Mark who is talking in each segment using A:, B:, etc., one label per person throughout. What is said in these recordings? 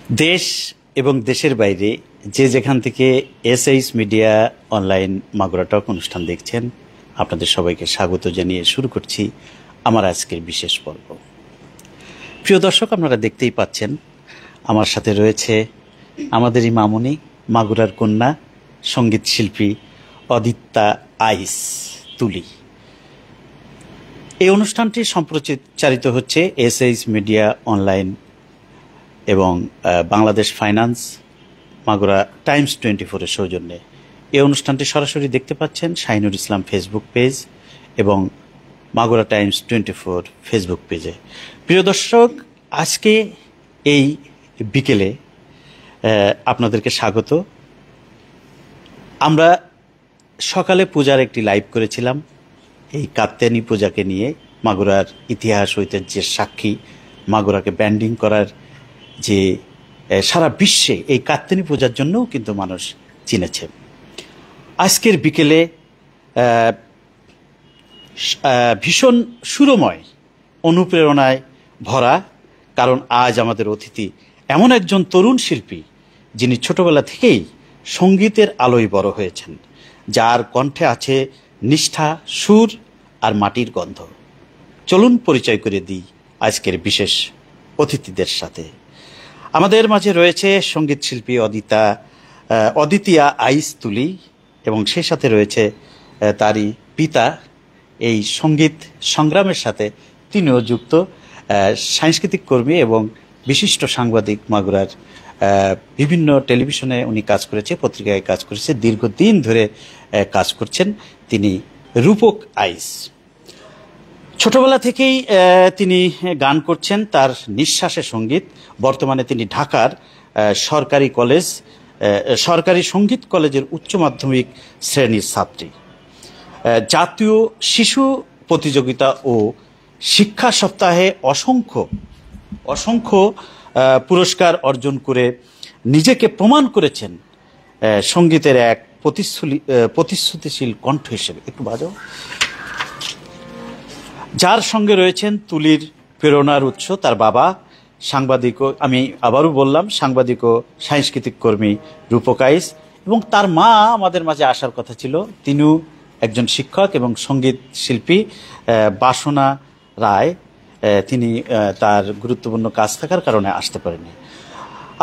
A: দেশ এবং দেশের বাইরে যে যেখান থেকে এসএইচ মিডিয়া অনলাইন মাগুরা টক অনুষ্ঠান দেখছেন, আপনাদের সবাইকে স্বাগত জানিয়ে শুরু করছি আমার আজকের বিশেষ পর্ব। প্রিয় দর্শক, আপনারা দেখতেই পাচ্ছেন আমার সাথে রয়েছে আমাদেরই মামুনি, মাগুরার কন্যা, সঙ্গীত শিল্পী অদিত্যা আইস তুলি। এই অনুষ্ঠানটি সম্প্রচারিত হচ্ছে এসএইচ মিডিয়া অনলাইন এবং বাংলাদেশ ফাইন্যান্স, মাগুরা টাইমস 24-এর সৌজন্যে। এই অনুষ্ঠানটি সরাসরি দেখতে পাচ্ছেন শাহিনুর ইসলাম ফেসবুক পেজ এবং মাগুরা টাইমস 24 ফেসবুক পেজে। প্রিয় দর্শক, আজকে এই বিকেলে আপনাদেরকে স্বাগত। আমরা সকালে পূজার একটি লাইভ করেছিলাম এই কাত্যায়নী পূজাকে নিয়ে, মাগুরার ইতিহাস ঐতিহ্যের সাক্ষী, মাগুরাকে ব্র্যান্ডিং করার যে সারা বিশ্বে এই কাত্যায়নী পূজার জন্যও কিন্তু মানুষ চিনেছে। আজকের বিকেলে ভীষণ সুরময়, অনুপ্রেরণায় ভরা, কারণ আজ আমাদের অতিথি এমন একজন তরুণ শিল্পী যিনি ছোটবেলা থেকেই সঙ্গীতের আলোয় বড় হয়েছেন, যার কণ্ঠে আছে নিষ্ঠা, সুর আর মাটির গন্ধ। চলুন পরিচয় করে দিই আজকের বিশেষ অতিথিদের সাথে। আমাদের মাঝে রয়েছে সঙ্গীত শিল্পী অদিতিয়া আইস তুলি এবং সেই সাথে রয়েছে তারই পিতা। এই সঙ্গীত সংগ্রামের সাথে তিনিও যুক্ত, সাংস্কৃতিক কর্মী এবং বিশিষ্ট সাংবাদিক। মাগুরার বিভিন্ন টেলিভিশনে উনি কাজ করেছে, পত্রিকায় কাজ করেছে, দীর্ঘদিন ধরে কাজ করছেন। তিনি রূপক আইস। ছোটবেলা থেকেই তিনি গান করছেন, তার নিঃশ্বাসে সঙ্গীত। বর্তমানে তিনি ঢাকার সরকারি সঙ্গীত কলেজের উচ্চ মাধ্যমিক শ্রেণীর ছাত্রী। জাতীয় শিশু প্রতিযোগিতা ও শিক্ষা সপ্তাহে অসংখ্য পুরস্কার অর্জন করে নিজেকে প্রমাণ করেছেন সঙ্গীতের এক প্রতিশ্রুতিশীল কণ্ঠ হিসেবে। একটু বাজাও। যার সঙ্গে রয়েছেন তুলির প্রেরণার উৎস তার বাবা, সাংবাদিক, আমি আবারও বললাম, সাংবাদিক ও সাংস্কৃতিক কর্মী রূপক আইস, এবং তার মা আমাদের মাঝে আসার কথা ছিল। তিনিও একজন শিক্ষক এবং সঙ্গীত শিল্পী বাসনা রায়। তিনি তার গুরুত্বপূর্ণ কাজ থাকার কারণে আসতে পারেনি।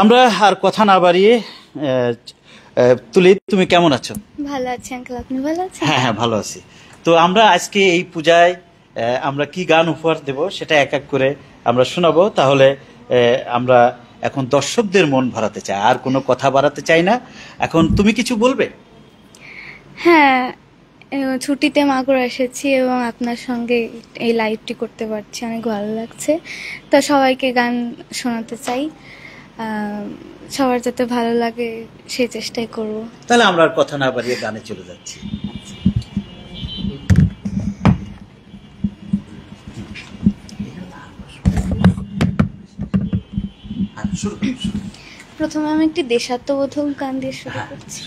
A: আমরা আর কথা না বাড়িয়ে, তুলি, তুমি কেমন আছো?
B: ভালো আছি আঙ্কেল, আপনি ভালো আছেন?
A: হ্যাঁ, ভালো আছি। তো আমরা আজকে এই পূজায় আমরা কি গান উপহার দেব সেটা এক এক করে আমরা শোনাবো। তাহলে আমরা এখন দর্শকদের মন ভরাতে চাই, আর কোনো কথা বাড়াতে চাই না। এখন তুমি কিছু বলবে?
B: হ্যাঁ, ছুটিতে মাগুরা এসেছি এবং আপনার সঙ্গে এই লাইভটি করতে পারছি, অনেক ভালো লাগছে। তো সবাইকে গান শোনাতে চাই, সবার যাতে ভালো লাগে সেই চেষ্টাই করব।
A: তাহলে আমরা আর কথা না বাড়িয়ে গানে চলে যাচ্ছি।
B: প্রথমে আমি একটি দেশাত্মবোধক গান দিয়ে শুরু করছি।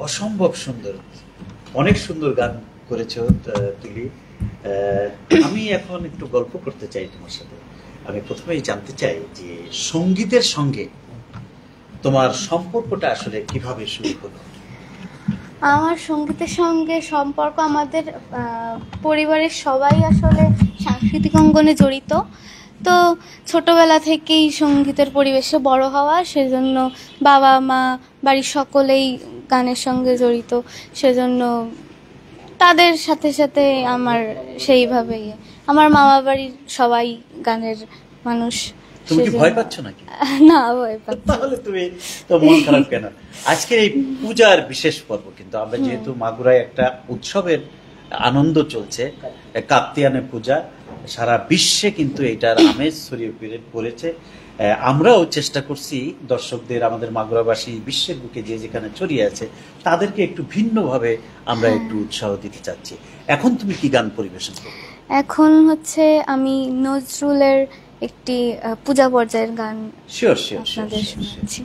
A: অসম্ভব সুন্দর, অনেক সুন্দর গান করেছো তুলি। আমি এখন একটু গল্প করতে চাই তোমার সাথে। আমি প্রথমেই জানতে চাই যে সঙ্গীতের সঙ্গে তোমার সম্পর্কটা আসলে কিভাবে শুরু হলো?
B: আমার সঙ্গীতের সঙ্গে সম্পর্ক, আমাদের পরিবারের সবাই আসলে সাংস্কৃতিক অঙ্গনে জড়িত। তো ছোটবেলা থেকেই সঙ্গীতের পরিবেশে বড় হওয়া, সেজন্য বাবা মা বাড়ির সকলেই গানের সঙ্গে জড়িত, সেজন্য তাদের সাথে সাথে আমার সেইভাবেই, আমার মামা বাড়ির সবাই গানের মানুষ।
A: তুমি কি ভয় পাচ্ছ নাকি?
B: না, ভয় পাচ্ছি।
A: তাহলে তুমি তো মন খারাপ কেন? আজকের এই পূজার বিশেষ পর্ব, কিন্তু আমরা যেহেতু মাগুরায় একটা উৎসবের আনন্দ চলছে, কাপ্তিয়ানে পূজা, সারা বিশ্বে কিন্তু এটার আমেজ ছড়িয়ে পড়েছে। আমরাও চেষ্টা করছি দর্শকদের, আমাদের মাগুরাবাসী বিশ্বের বুকে যে যেখানে ছড়িয়ে আছে, তাদেরকে একটু ভিন্নভাবে আমরা একটু উৎসাহ দিতে চাচ্ছি। এখন তুমি কি গান পরিবেশন করবে?
B: এখন হচ্ছে আমি নজরুলের একটি পূজা পর্যায়ের গান আপনাদের শোনাচ্ছি।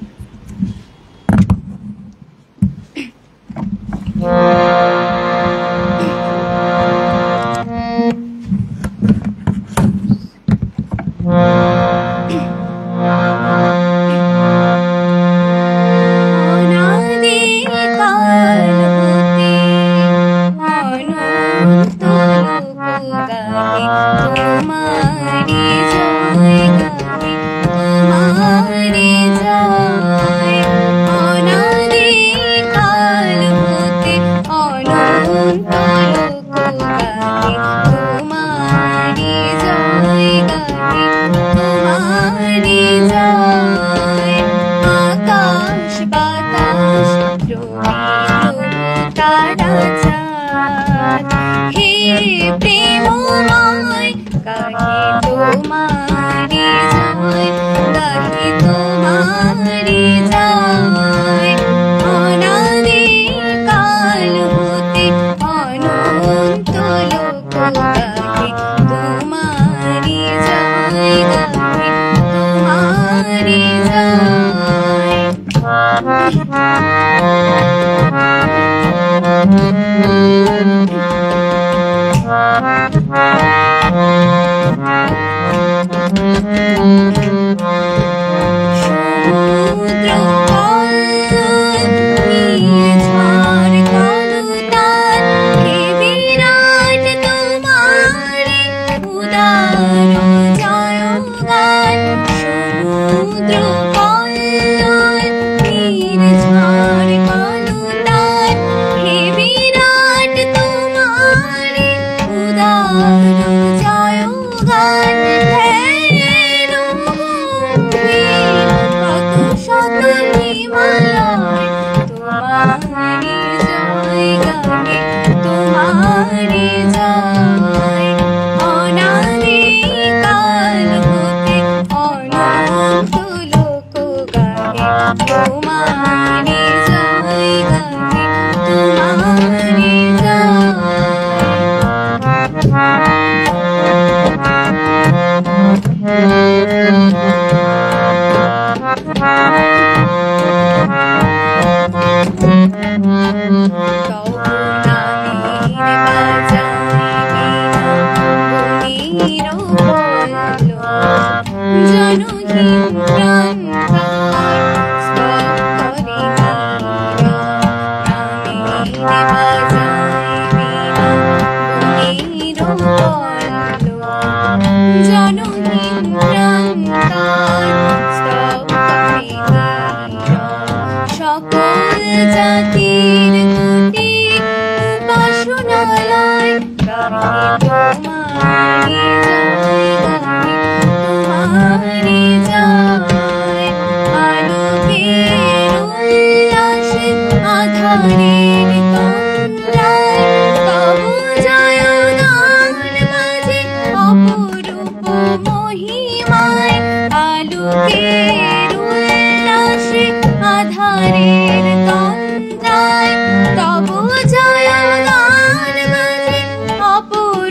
C: Hare Rama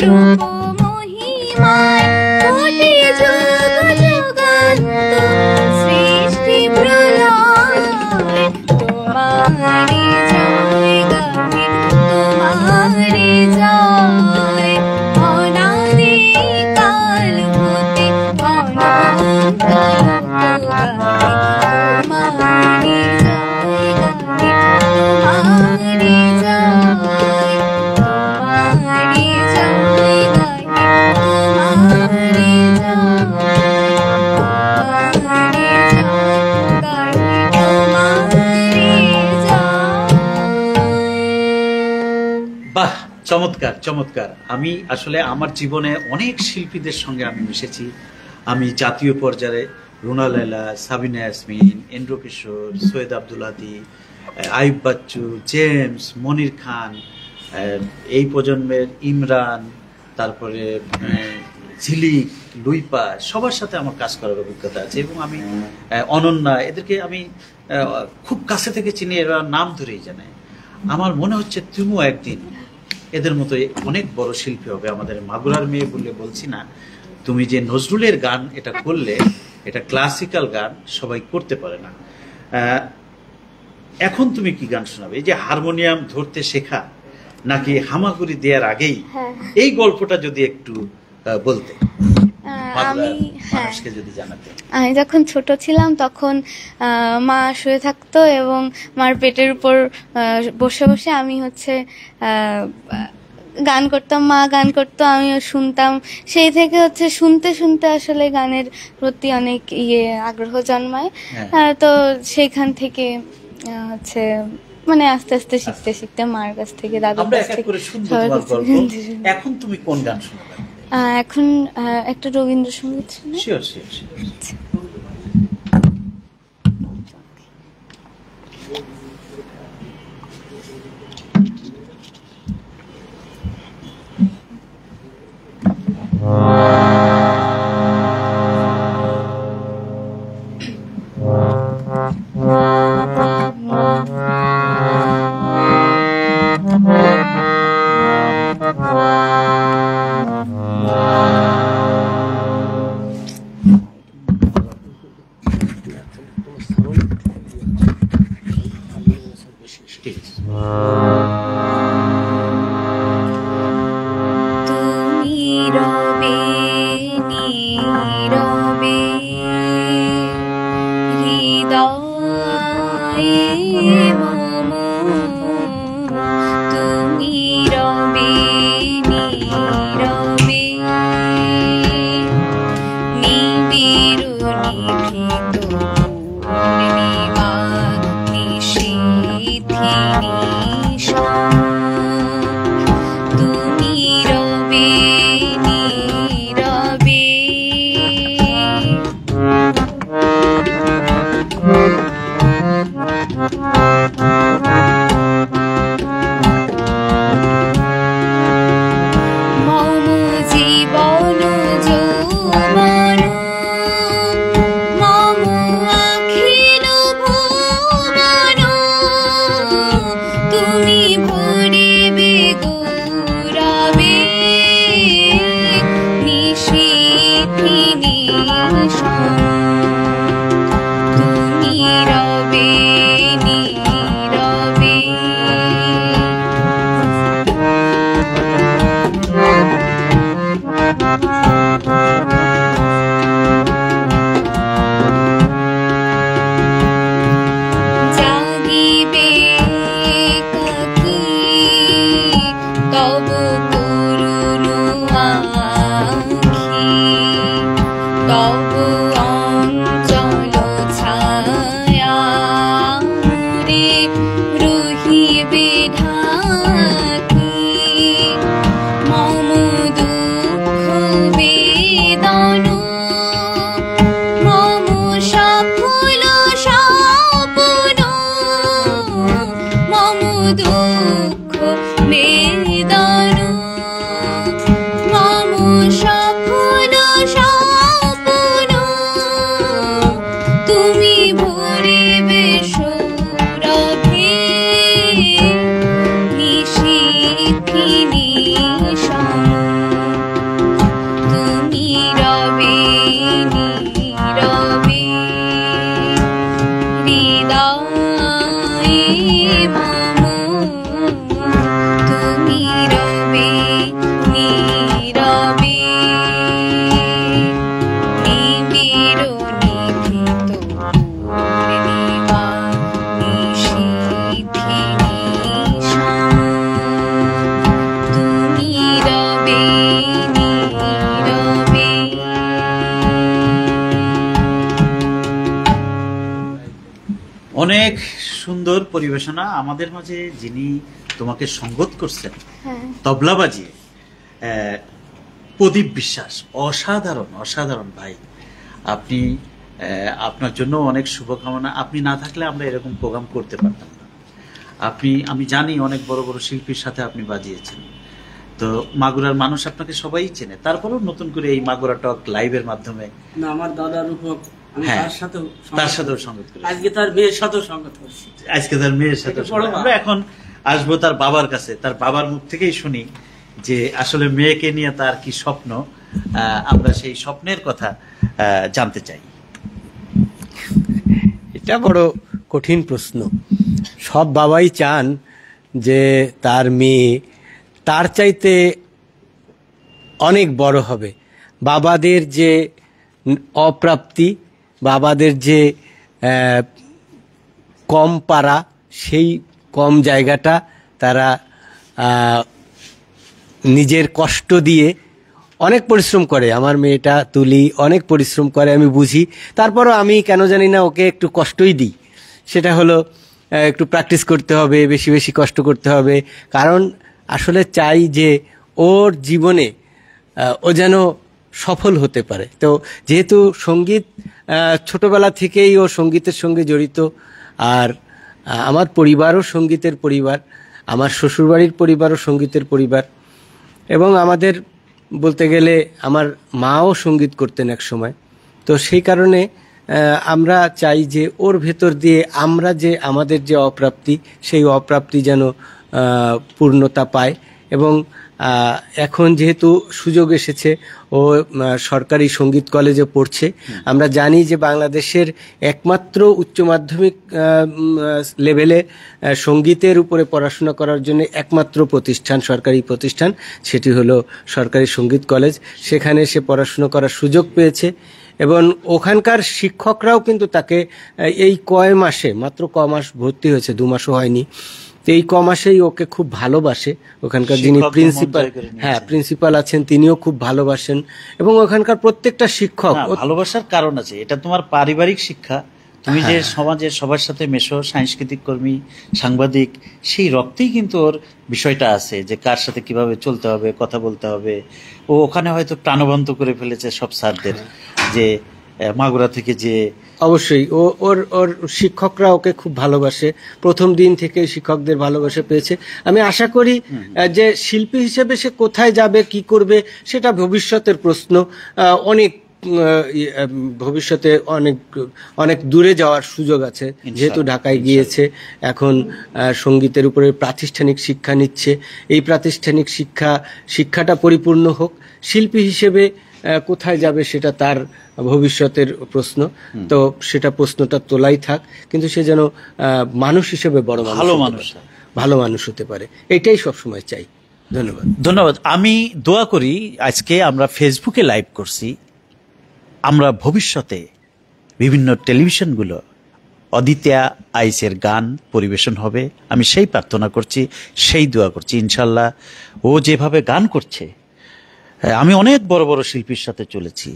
B: রূপ মহিমায় কোটি যুগ যুগান্ত সৃষ্টি প্রলয় তোমারি জয় গাহি তোমারি জয় অনাদি কাল হতে অনন্ত তোমারি জয় গাহি তোমারি জয় তোমারি জয় গাহি তোমারি জয় তোমারি জয় গাহি তোমারি জয়।
A: বাহ, চমৎকার চমৎকার। আমি আসলে আমার জীবনে অনেক শিল্পীদের সঙ্গে আমি মিশেছি। আমি জাতীয় পর্যায়ে রুনা লায়লা, সাবিনা ইয়াসমিন, এন্ড্রু কিশোর, সৈয়দ আব্দুল হাদী, আইয়ুব বাচ্চু, জেমস, মনির খান, এই প্রজন্মের ইমরান, তারপরে ঝিলিক, লুইপা, সবার সাথে আমার কাজ করার অভিজ্ঞতা আছে এবং আমি অনন্যা, এদেরকে আমি খুব কাছে থেকে চিনি, এরা নাম ধরেই জানে। আমার মনে হচ্ছে তুমিও একদিন এদের মতো অনেক বড় শিল্পী হবে। আমাদের মাগুরার মেয়ে বলে বলছি না, তুমি যে নজরুলের গান এটা করলে, এটা ক্লাসিক্যাল গান, সবাই করতে পারে না। এখন তুমি কি গান শোনাবে? এই যে হারমোনিয়াম ধরতে শেখা নাকি হামাগুড়ি দেওয়ার আগেই, এই গল্পটা যদি একটু বলতে,
B: আমি
A: মানুষকে যদি জানাতে।
B: আমি যখন ছোট ছিলাম তখন মা শুয়ে থাকতো এবং মার পেটের উপর বসে বসে আমি হচ্ছে গান করতাম, মা গান করতো, আমিও শুনতাম। সেই থেকে হচ্ছে শুনতে শুনতে আসলে গানের প্রতি অনেক আগ্রহ জন্মায়। তো সেইখান থেকে হচ্ছে মানে আস্তে আস্তে শিখতে শিখতে মার কাছ থেকে, দাদুর কাছ থেকে সবার কাছ থেকে।
A: এখন তুমি কোন গান শোনাবে?
B: এখন একটা রবীন্দ্রসঙ্গীত শুনি।
A: Sure sure sure. অনেক সুন্দর পরিবেশনা। আমাদের মাঝে যিনি তোমাকে সঙ্গত করছেন
B: হ্যাঁ
A: তবলা বাজিয়ে, প্রদীপ বিশ্বাস, অসাধারণ অসাধারণ ভাই। আপনি আপনার জন্য অনেক শুভকামনা। আপনি না থাকলে আমরা এরকম প্রোগ্রাম করতে পারতাম না। আমি জানি অনেক বড় বড় শিল্পীর সাথে আপনি বাজিয়েছেন, তো মাগুরার মানুষ আপনাকে সবাই চেনে। তারপরেও নতুন করে এই মাগুরা টক লাইভের মাধ্যমে
C: না, আমার দাদার রূপক আমি
A: হ্যাঁ,
C: তার সাথেও
A: সঙ্গত করেছি।
C: আজকে তার মেয়ের সাথেও সঙ্গত করছি।
A: আজকে তার মেয়ের সাথে আমরা এখন আসবো তার বাবার কাছে। তার বাবার মুখ থেকেই শুনি যে আসলে মেয়েকে নিয়ে তার কি স্বপ্ন। আমরা সেই স্বপ্নের কথা জানতে চাই।
D: এটা বড় কঠিন প্রশ্ন। সব বাবাই চান যে তার মেয়ে তার চাইতে অনেক বড় হবে। বাবাদের যে অপ্রাপ্তি, বাবাদের যে কম পারা, সেই কম জায়গাটা তারা নিজের কষ্ট দিয়ে অনেক পরিশ্রম করে। আমার মেয়েটা তুলি অনেক পরিশ্রম করে, আমি বুঝি। তারপরও আমি কেন জানি না ওকে একটু কষ্টই দিই। সেটা হলো একটু প্র্যাকটিস করতে হবে, বেশি বেশি কষ্ট করতে হবে। কারণ আসলে চাই যে ওর জীবনে ও যেন সফল হতে পারে। তো যেহেতু সঙ্গীত ছোটবেলা থেকেই ও সঙ্গীতের সঙ্গে জড়িত, আর আমার পরিবারও সঙ্গীতের পরিবার, আমার শ্বশুরবাড়ির পরিবারও সঙ্গীতের পরিবার, এবং আমাদের বলতে গেলে আমার মাও সঙ্গীত করতেন এক সময়। তো সেই কারণে আমরা চাই যে ওর ভেতর দিয়ে আমরা যে আমাদের যে অপ্রাপ্তি, সেই অপ্রাপ্তি যেন পূর্ণতা পায়। এবং এখন যেহেতু সুযোগ এসেছে, ও সরকারি সঙ্গীত কলেজে পড়ছে। আমরা জানি যে বাংলাদেশের একমাত্র উচ্চ মাধ্যমিক লেভেলে সঙ্গীতের উপরে পড়াশোনা করার জন্য একমাত্র প্রতিষ্ঠান, সরকারি প্রতিষ্ঠান, সেটি হলো সরকারি সঙ্গীত কলেজ। সেখানে সে পড়াশোনা করার সুযোগ পেয়েছে এবং ওখানকার শিক্ষকরাও কিন্তু তাকে এই কয় মাসে, মাত্র মাস ভর্তি হয়েছে, 2 মাসও হয়নি, তো এই মাসেই ওকে খুব ভালোবাসে। ওখানকার যিনি প্রিন্সিপাল, হ্যাঁ প্রিন্সিপাল আছেন, তিনিও খুব ভালোবাসেন। এবং ওখানকার প্রত্যেকটা শিক্ষক
A: ভালোবাসার কারণ আছে। এটা তোমার পারিবারিক শিক্ষা। তুমি যে সমাজের সবার সাথে মেশো, সাংস্কৃতিক কর্মী, সাংবাদিক, সেই রক্তেই কিন্তু ওর বিষয়টা আছে যে কার সাথে কিভাবে চলতে হবে, কথা বলতে হবে। ও ওখানে হয়তো প্রাণবন্ত করে ফেলেছে সব স্যারদের, যে মাগুরা থেকে যে
D: অবশ্যই ওর শিক্ষকরা ওকে খুব ভালোবাসে। প্রথম দিন থেকে শিক্ষকদের ভালোবাসা পেয়েছে। আমি আশা করি যে শিল্পী হিসেবে সে কোথায় যাবে, কি করবে, সেটা ভবিষ্যতের প্রশ্ন। অনেক ভবিষ্যতে অনেক অনেক দূরে যাওয়ার সুযোগ আছে, যেহেতু ঢাকায় গিয়েছে। এখন সঙ্গীতের উপরে প্রাতিষ্ঠানিক শিক্ষা নিচ্ছে। এই প্রাতিষ্ঠানিক শিক্ষাটা পরিপূর্ণ হোক। শিল্পী হিসেবে কোথায় যাবে সেটা তার ভবিষ্যতের প্রশ্ন। তো সেটা প্রশ্নটা তোলাই থাক, কিন্তু সে যেন মানুষ হিসেবে বড় ভালো মানুষ হতে পারে, এটাই সবসময় চাই। ধন্যবাদ।
A: ধন্যবাদ। আমি দোয়া করি, আজকে আমরা ফেসবুকে লাইভ করছি, আমরা ভবিষ্যতে বিভিন্ন টেলিভিশনগুলো অদিতিয়া আইসের গান পরিবেশন হবে। আমি সেই প্রার্থনা করছি, সেই দোয়া করছি। ইনশাল্লাহ ও যেভাবে গান করছে, আমি অনেক বড় বড় শিল্পীর সাথে চলেছি,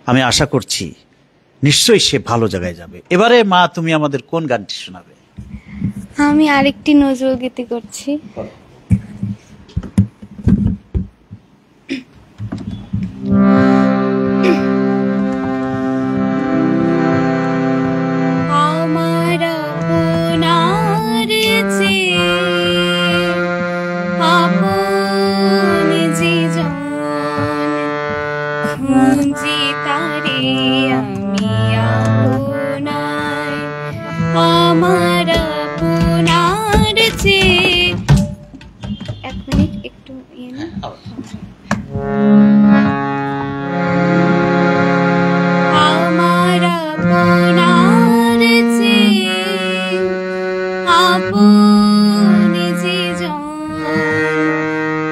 A: আমি আশা করছি নিশ্চয়ই সে ভালো জায়গায় যাবে। এবারে মা, তুমি আমাদের কোন গানটি শোনাবে?
B: আমি আরেকটি নজরুল গীতি করছি। আমার আপনার চেয়ে আপন যে জন খুঁজি তারে আমি আপনার, আমার আপনার চেয়ে। 1 মিনিট, একটু আমার আপনার চেয়ে আপন যে জন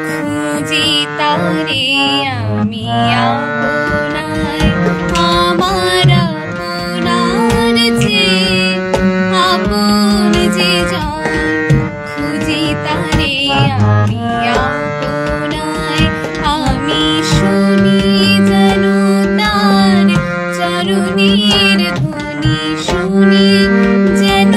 B: খুঁজি তারে আমি আপনার, আমার আপনার চেয়ে আপন যে জন খুঁজি তারে আমি আপনার। আমি শুনি যেন তার চরণের ধ্বনি, শুনি যেন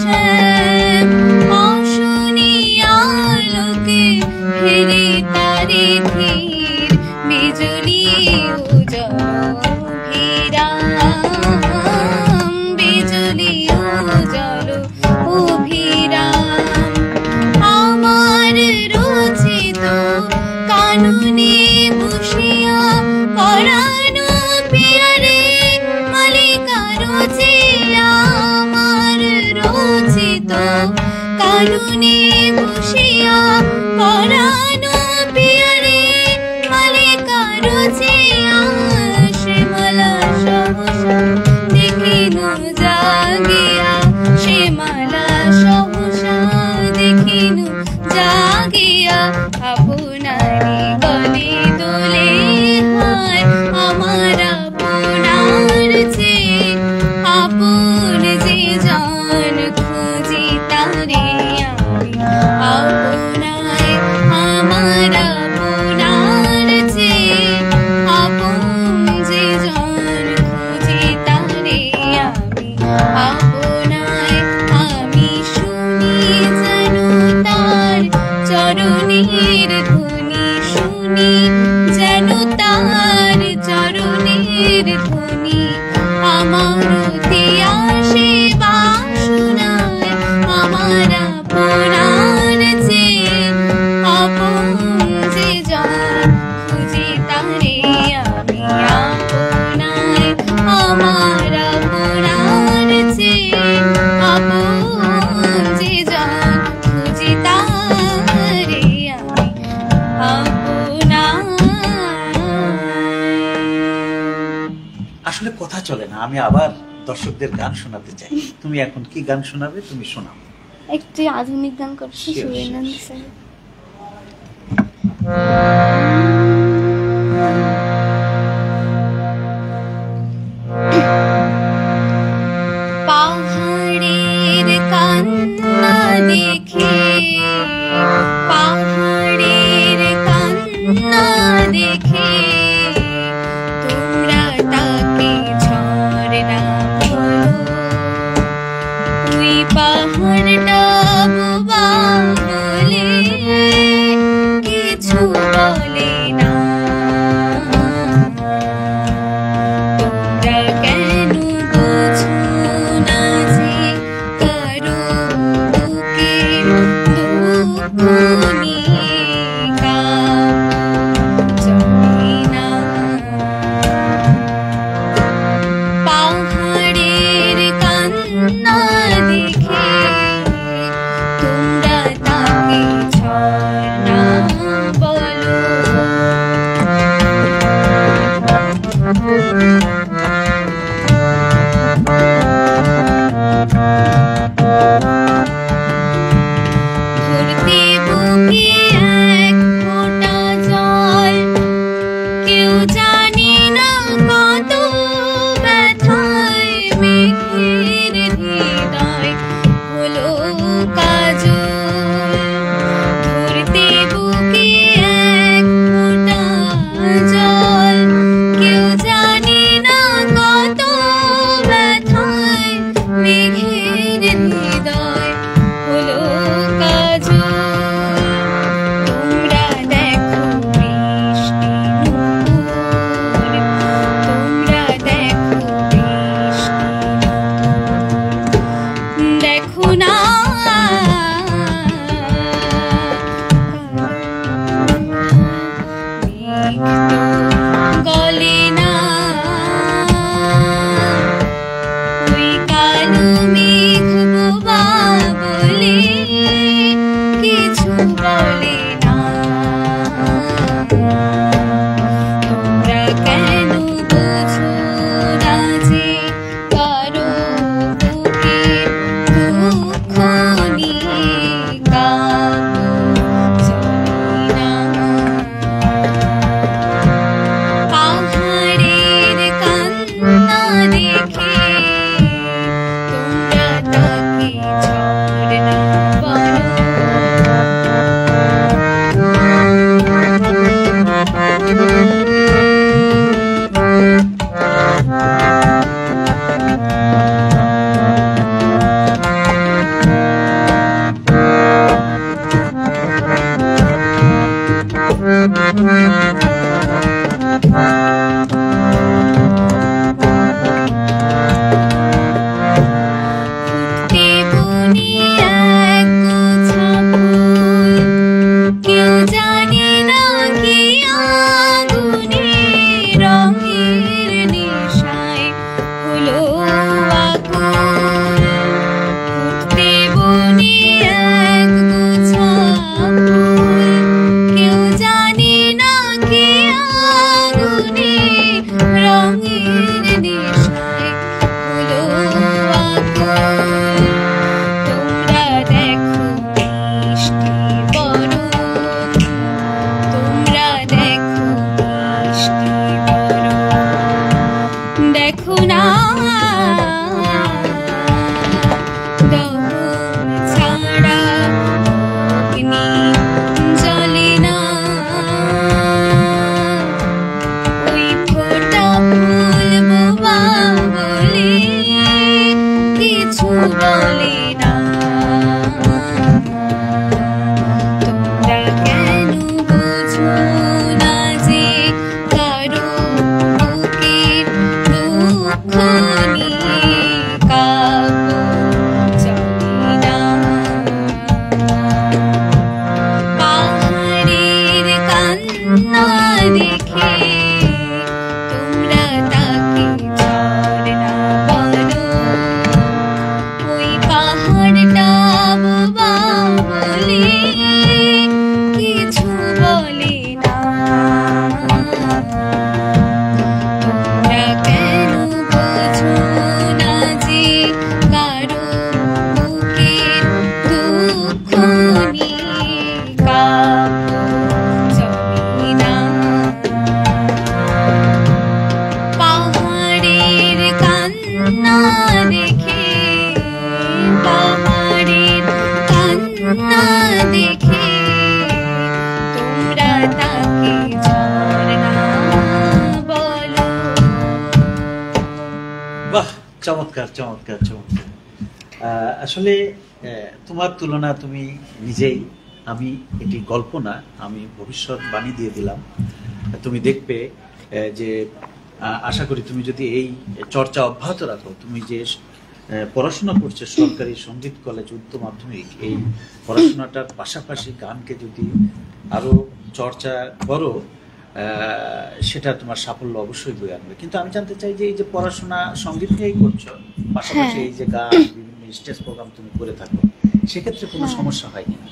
B: শ্যাম অশনি আলোকে ফেরে তারে ধীর বিজলি উজ্জ্বল অভিরাম বিজলি উজ্জ্বল অভিরাম আমার রচিত কাননে বসিয়া পরানো পিয়ারে মালিকা রচিয়া আমার রচিত কাননে বসিয়া পরানো পিয়ারে মালিকা রচিয়া শ্যামলা সহসা দেখিনু জাগিয়া শ্যামলা সহসা দেখিনু জাগিয়া আপনারি গলে দোলে হায় আমার আপনার যে আপন যে জান খুঁজি তারে আমি আপনায় আমার আপনার যে আপন যে জান খুঁজি তারে আমি আপনায় আমি শুনি যেন তার চরণের ধ্বনি শুনি যেন তার চরণের ধ্বনি আমার আসে বাসনায় আমার আপনার যে আপন যে জান খুঁজি তারে আমি আপনায় আমার আপনার যে আপন যে জান খুঁজি তারে আমি আপনার।
A: আসলে কথা চলে না, আমি আবার দর্শকদের গান শোনাতে চাই। তুমি এখন কি গান শোনাবে? তুমি শোনাও।
B: একটি আধুনিক গান করছি
A: Sure,
B: সুরেন্দ্রনাথ
A: sure,
B: স্যার। পাহাড়ের কান্না দেখে পাহাড়ের কান্না দেখে তোমরা তাকে ঝর্ণা বলো ওই পাহাড়টা বোবা বলে কিছু বলে না তোমরা কেন বোঝো না যে কারো বুকের দুঃখ নিয়ে কাঁপো চলে না পাহাড়ের কান্না দেখে তোমরা তাকে ঝর্ণা বলো ভর্তি বুকে এক ফোঁটা জল কেউ জানি না কত ব্যথায় মেঘের হৃদয় হলো কাজল ধরতে বুকে এক ফোঁটা জল কেউ জানি না কত ব্যথায় মেঘের হৃদয় হলো কাজল তোমরা দেখো বৃষ্টি নূপুর তোমরা দেখো বৃষ্টি নূপুর দেখো না মেঘ তো গলে না ওই কালো মেঘ বোবা বলে কিছু বলে না তোমরা কেন বোঝো না যে কারো বুকে দুঃখ
A: চমৎকার চমৎকার চমৎকার। আসলে তোমার তুলনা তুমি নিজেই, আমি এটি গল্প না, আমি ভবিষ্যৎবাণী দিয়ে দিলাম। তুমি দেখবে যে আশা করি তুমি যদি এই চর্চা অব্যাহত রাখো, তুমি যে পড়াশোনা করছো সরকারি সঙ্গীত কলেজ উচ্চ মাধ্যমিক, এই পড়াশোনাটার পাশাপাশি গানকে যদি আরো চর্চা করো, সেটা তোমার সাফল্য অবশ্যই বয়ে আনবে। কিন্তু আমি জানতে চাই যে এই যে পড়াশোনা সঙ্গীত নিয়েই করছো, পাশাপাশি এই যে গান বিভিন্ন স্টেজ প্রোগ্রাম তুমি করে থাকো, সেক্ষেত্রে কোনো সমস্যা হয় কিনা?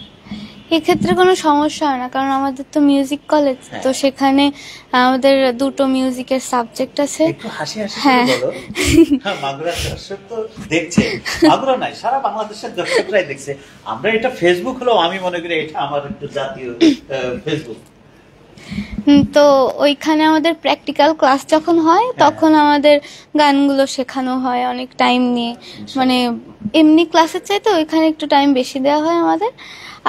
B: এক্ষেত্রে কোনো সমস্যা হয় না, কারণ আমাদের তো মিউজিক কলেজ, তো সেখানে আমাদের দুটো মিউজিকের সাবজেক্ট আছে।
A: একটু হাসি হাসি করে বলো। মাগুরার দর্শক তো দেখছে, মাগুরা নাই সারা বাংলাদেশের দর্শকরাই দেখছে। আমরা এটা ফেসবুক হলো, আমি মনে করি এটা আমার একটু জাতীয় ফেসবুক।
B: তো ওইখানে আমাদের প্র্যাকটিক্যাল ক্লাস যখন হয় তখন আমাদের গানগুলো শেখানো হয় অনেক টাইম নিয়ে, মানে এমনি ক্লাসের চাইতে ওইখানে একটু টাইম বেশি দেওয়া হয় আমাদের।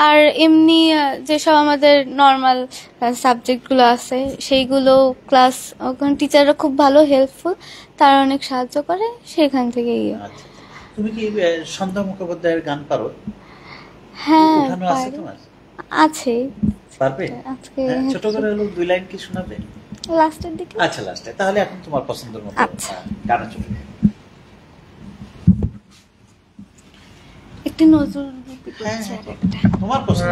B: আর এমনি যেসব আমাদের নর্মাল সাবজেক্টগুলো আছে সেইগুলো ক্লাস ওখানে টিচাররা খুব ভালো হেল্পফুল, তারা অনেক সাহায্য করে, সেখান থেকে
A: আচ্ছা। তুমি কি সন্ধ্যা মুখোপাধ্যায়ের গান পারো?
B: হ্যাঁ
A: ওখানে আছে তোমার?
B: আছে।
A: পারবে?
B: আজকে
A: ছোট করে হলো 2 লাইন কি শোনাবে?
B: লাস্টের দিকে।
A: আচ্ছা লাস্টে, তাহলে এখন তোমার পছন্দের মতো
B: আচ্ছা।
A: গানে চলে যাও।
B: একটি নজরুল গীতি করছি আর একটা।
A: তোমার পছন্দ।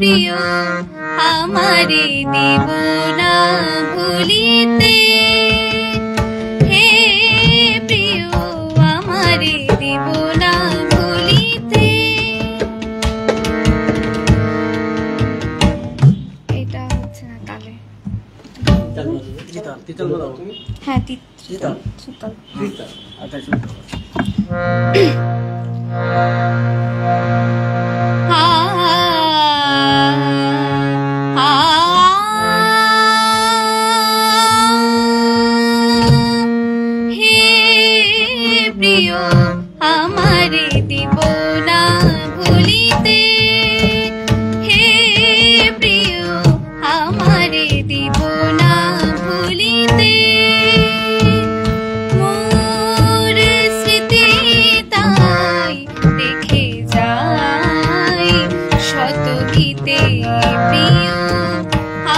B: প্রিয় আমারে দিব না ভুলিতে, হে প্রিয় আমারে দিব না ভুলিতে। এটা হচ্ছে না তালে।
C: তিতাল বলো তুমি।
B: হ্যাঁ
C: তিতাল।
B: তিতাল।
C: তিতাল। আচ্ছা শুনতে পাবো।
B: প্রিয় আমারে দিব না ভুলিতে, হে প্রিয় আমারে দিব না ভুলিতে। মোর স্মৃতি তাই দেখে যায় শত গীতে, প্রিয়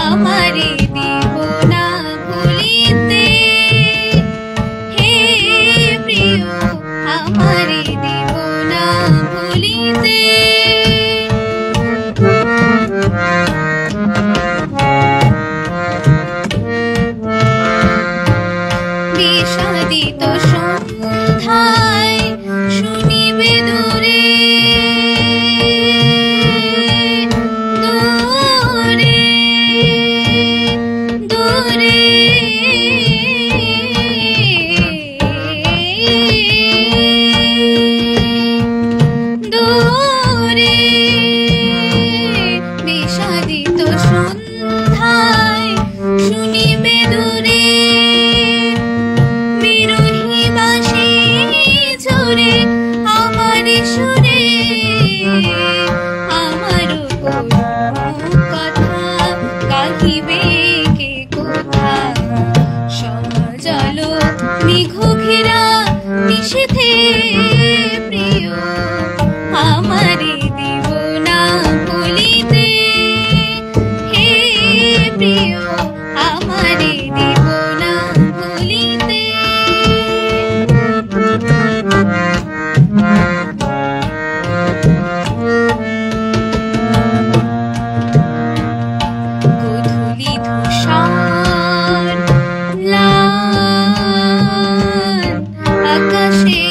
B: আমারে দিব না ভুলিতে, হে প্রিয় আমারে দিব না ভুলিতে। বিষাদিত সন্ধ্যায় শুনিবে দূরে, দূরে দূরে দূরে, বিষাদিত সন্ধ্যায় শুনিবে দূরে, বিরহী বাঁশি ঝরে আমার সুরে, আমার কথা কাহিবে কে কোথা, সজল মেঘ ঘেরা নিষেধে, প্রিয় আমারে দিব না ভুলিতে, হে প্রিয় আমারে দিব না ভুলিতে। গোধূলি ধূসর লাল আকাশে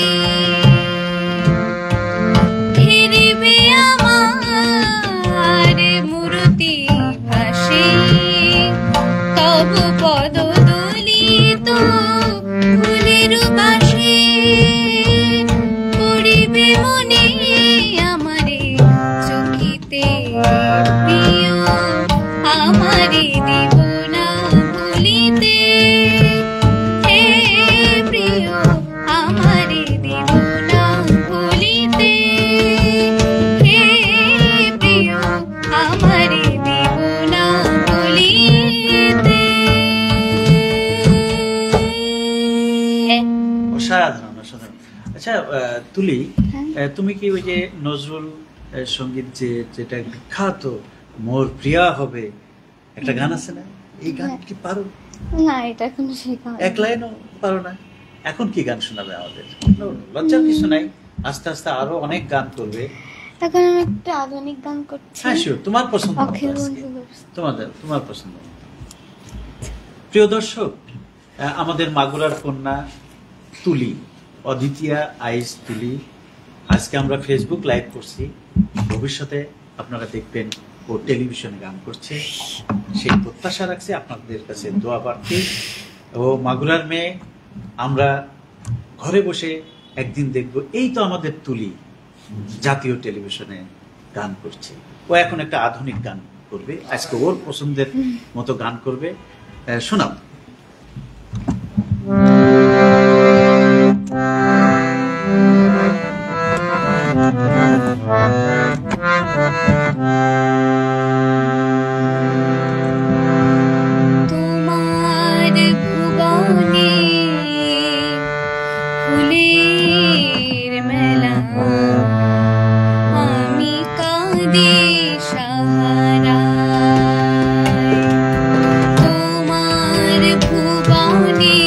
A: অসাধারণ অসাধারণ। আচ্ছা তুলি,
B: হ্যাঁ।
A: তুমি কি ওই যে নজরুল সঙ্গীত যেটা বিখ্যাত মোর প্রিয়া হবে একটা গান আছে না, এই গান কি পারো?
B: না, এটা এখনো শেখা হয়নি।
A: এক লাইনও পারো না? এখন কি গান শোনাবে আমাদের? লজ্জার কিছু নাই, আস্তে আস্তে আরো অনেক গান করবে।
B: এখন আমি একটা আধুনিক গান করছি।
A: হ্যাঁ শিওর, তোমার পছন্দ মতো
B: অখিল
A: আজকে।
B: বন্ধু
A: তোমার পছন্দ মতো। প্রিয় দর্শক, আমাদের মাগুরার কন্যা তুলি, অদ্বিতীয়া আইস তুলি, আজকে আমরা ফেসবুক লাইভ করছি, ভবিষ্যতে আপনারা দেখবেন ও টেলিভিশনে গান করছে, সেই প্রত্যাশা রাখছে আপনাদের কাছে দোয়া প্রার্থী। ও মাগুরার মেয়ে, আমরা ঘরে বসে একদিন দেখব এই তো আমাদের তুলি জাতীয় টেলিভিশনে গান করছে। ও এখন একটা আধুনিক গান করবে, আজকে ওর পছন্দের মতো গান করবে। শোনাও।
B: তোমার ভুবনে ফুলের মেলা, আমি কাঁদি সাহারায়। তোমার ভুবনে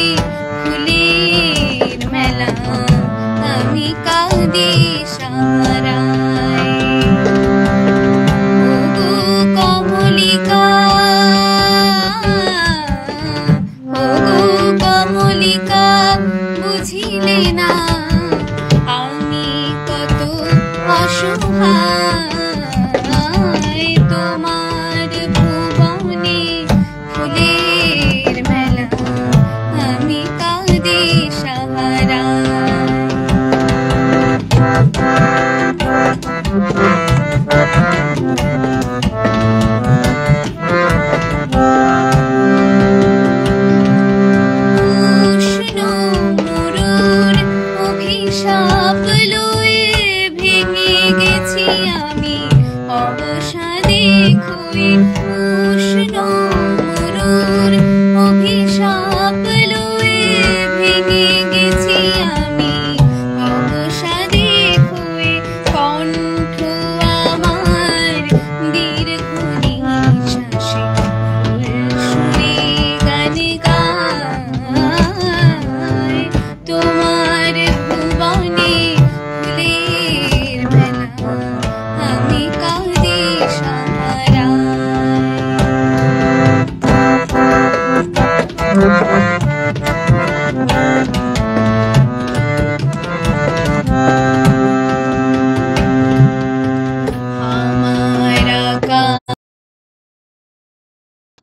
B: ফুলের মেলা, আমি কাঁদি সাহারায়। ওগো কমলিকা, ওগো কমলিকা, বুঝিলে না আমি কত অসহায়। তোমার ভুবনে ফুলের মেলা, আমি কাঁদি সাহারায়। উষ্ণ মরুর অভিশাপ লয়ে ভেঙে গেছি আমি অবসাদে খুয়ে। উষ্ণ মরুর অভিশাপ লয়ে ভেঙে গেছি আমি অবসাদে খুয়ে। কণ্ঠ আমার দীর্ঘ নিঃশ্বাসে সুরে গান গায়। তোমার ভুবনে ফুলের মেলা, আমি কাঁদি আমার আকাশ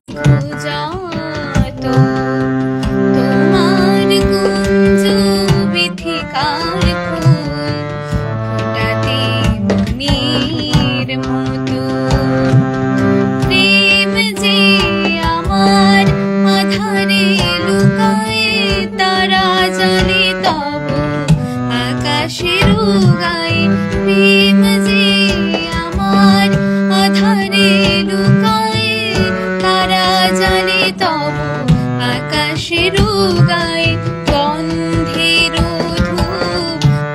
B: খুঁজাত তোমার কুঞ্জ বিথিকার ফুল, ফোটাতে মনের মতো। প্রেম যে আমার আধারে লুকায়ে, তারা জানে তব আকাশের গায়ে। প্রেম যে আমার আধারে লুকায়ে, তারা জানে তব আকাশের গায়ে। গন্ধের ধূপ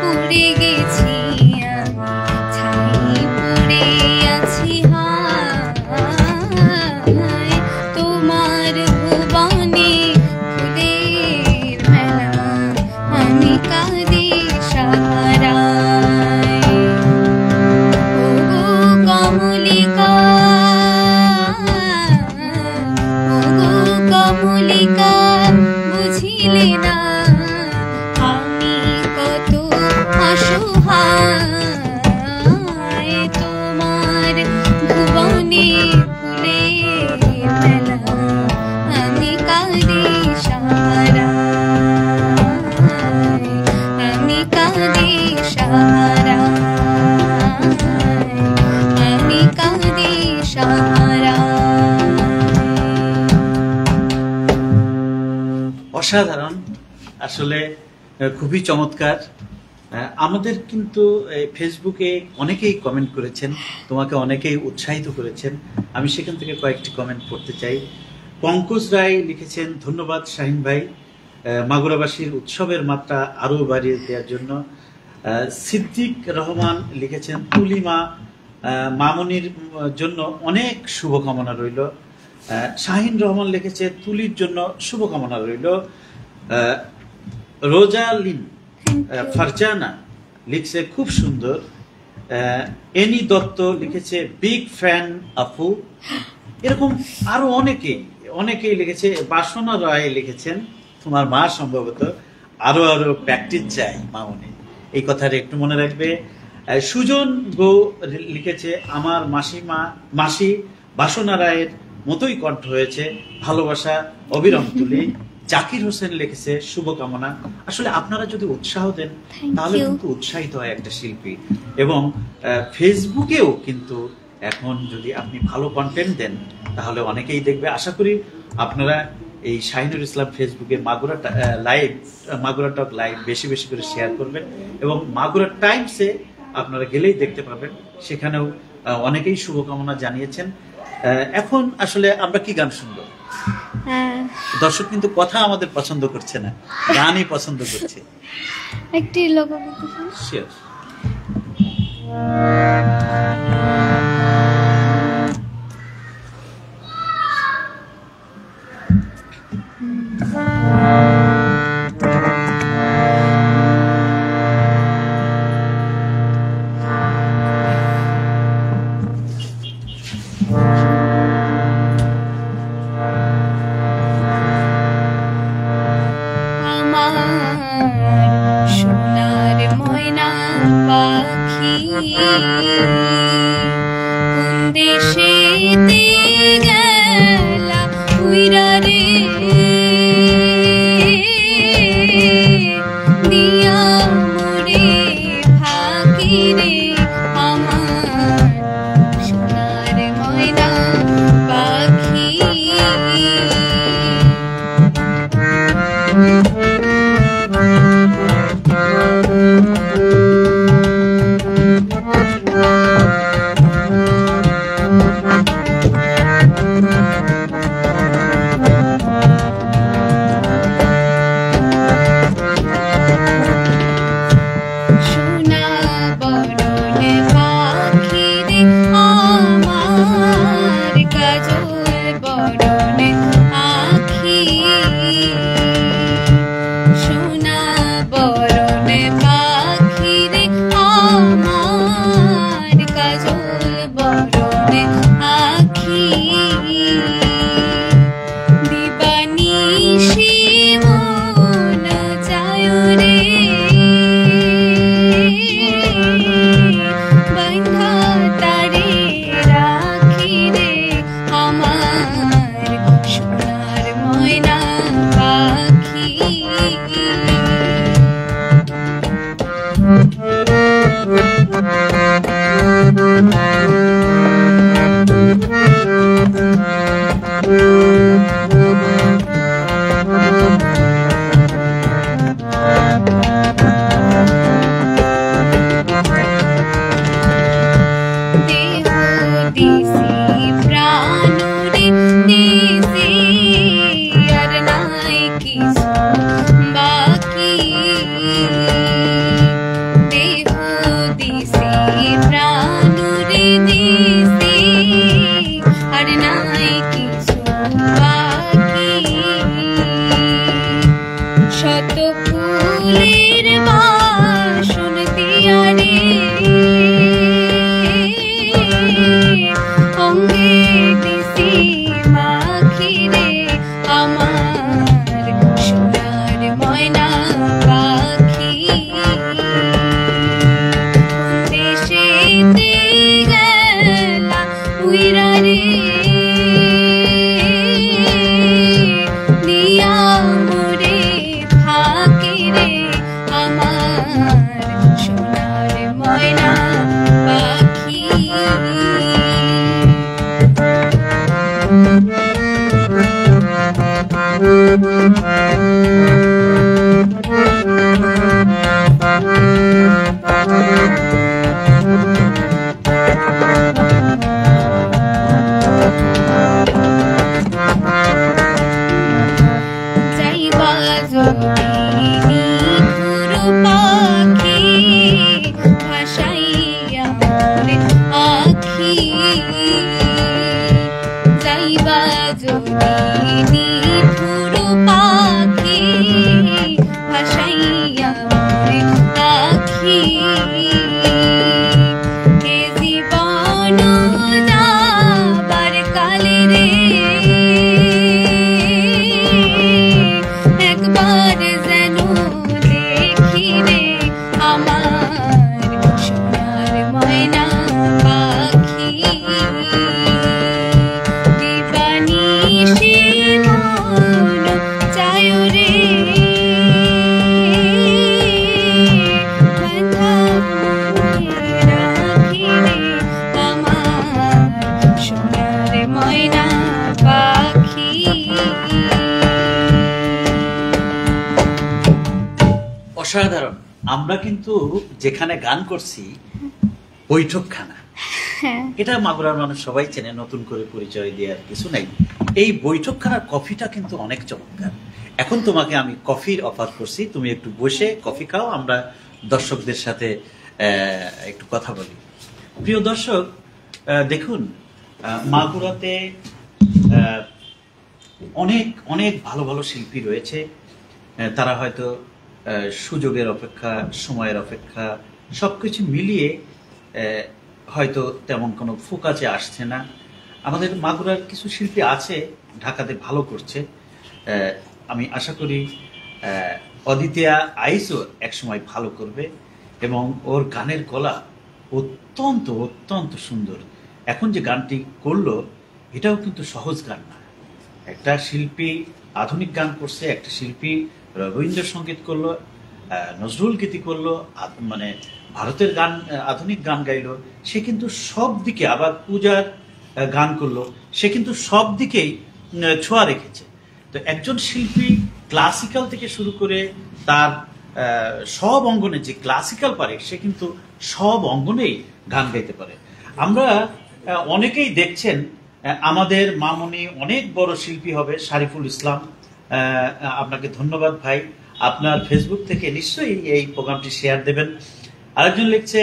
B: পুড়ে গেছি আমি, ছাই পড়ে আছি হায়। তোমার ভুবনে ফুলের মেলা, আমি কাঁদি সাহারায়। ওগো কমলিকা, ওগো কমলিকা, বুঝিলে না আমি কত অসহায়। তোমার ভুবনে ফুলের মেলা, আমি কাঁদি সাহারায়। আমি কাঁদি সাহারায়, আমি কাঁদি সাহারায়।
A: অসাধারণ, আসলে খুবই চমৎকার। আমাদের কিন্তু ফেসবুকে অনেকেই কমেন্ট করেছেন, তোমাকে অনেকেই উৎসাহিত করেছেন। আমি সেখান থেকে কয়েকটি কমেন্ট পড়তে চাই। পঙ্কজ রায় লিখেছেন, ধন্যবাদ শাহিন ভাই, মাগুরাবাসীর উৎসবের মাত্রা আরো বাড়িয়ে দেওয়ার জন্য সিদ্দিক রহমান লিখেছেন তুলিমা মামুনির জন্য অনেক শুভকামনা রইল। শাহিন রহমান লিখেছে তুলির জন্য শুভকামনা রইল। রোজালিন ফারজানা লিখছে খুব সুন্দর। এনি দত্ত লিখেছে বিগ ফ্যান আপু। এরকম আরো অনেকেই লিখেছে। বাসনা রায় লিখেছেন তোমার মা সম্ভবত আরো প্র্যাকটিস চাই মামুনি, এই কথাটা একটু মনে রাখবে। সুজন গো লিখেছে আমার মাসি বাসনা রায়ের মতোই কণ্ঠ হয়েছে, ভালোবাসা অবিরাম তুলি। জাকির হোসেন লিখেছে শুভকামনা। আসলে আপনারা যদি উৎসাহ দেন তাহলে কিন্তু উৎসাহিত হয় একটা শিল্পী। এবং ফেসবুকেও কিন্তু এখন যদি আপনি ভালো কন্টেন্ট দেন তাহলে অনেকেই দেখবে। আশা করি আপনারা এই শাহিনুর ইসলাম ফেসবুকে মাগুরা টক লাইভ বেশি বেশি করে শেয়ার করবেন এবং মাগুরা টাইমসে আপনারা গেলেই দেখতে পাবেন, সেখানেও অনেকেই শুভকামনা জানিয়েছেন। এখন আসলে আমরা কি গান শুনবো? দর্শক কিন্তু কথা আমাদের পছন্দ করছে না, গানই পছন্দ করছে।
B: একটি লোকগীতি
A: শিওর।
B: সোনার ময়না পাখি কোন দেশেতে গেলা উইরা রে, দিয়া মোরে ফাঁকি রে আমার সোনার ময়না পাখি। আখি এ জীবন যাবার কালে রে একবার যেন দেখি রে আমার সোনার ময়না পাখি দিবানিশি মন চায় রে কথা মনে রাখি রে আমার সোনার ময়না পাখি।
A: অসাধারণ। আমরা কিন্তু যেখানে গান করছি বৈঠকখানা,
B: হ্যাঁ
A: এটা মাগুরার মানুষ সবাই চেনে, নতুন করে পরিচয় দেওয়ার কিছু নাই। এই বৈঠকখানার কফিটা কিন্তু অনেক চমৎকার। এখন তোমাকে আমি কফির অফার করছি, তুমি একটু বসে কফি খাও, আমরা দর্শকদের সাথে একটু কথা বলি। প্রিয় দর্শক, দেখুন মাগুরাতে অনেক অনেক ভালো ভালো শিল্পী রয়েছে। তারা হয়তো সুযোগের অপেক্ষা, সময়ের অপেক্ষা সবকিছু মিলিয়ে হয়তো তেমন কোনো ফোকাসে আসছে না। আমাদের মাগুরার কিছু শিল্পী আছে ঢাকাতে ভালো করছে। আমি আশা করি অদিতিয়া আইসও একসময় ভালো করবে এবং ওর গানের গলা অত্যন্ত অত্যন্ত সুন্দর। এখন যে গানটি করলো এটাও কিন্তু সহজ গান না। একটা শিল্পী আধুনিক গান করছে, একটা শিল্পী রবীন্দ্রসঙ্গীত করলো, নজরুল গীতি করলো, মানে ভারতের গান, আধুনিক গান গাইলো। সে কিন্তু সব দিকে, আবার পূজার গান করলো, সে কিন্তু সব দিকেই ছোঁয়া রেখেছে। তো একজন শিল্পী ক্লাসিক্যাল থেকে শুরু করে তার সব অঙ্গনে, যে ক্লাসিক্যাল পারে সে কিন্তু সব অঙ্গনেই গান গাইতে পারে। আমরা অনেকেই দেখছেন আমাদের মামনি অনেক বড় শিল্পী হবে, শারিফুল ইসলাম। আপনাকে ধন্যবাদ ভাই, আপনার ফেসবুক থেকে নিশ্চয়ই এই প্রোগ্রামটি শেয়ার দেবেন। আরেকজন লিখছে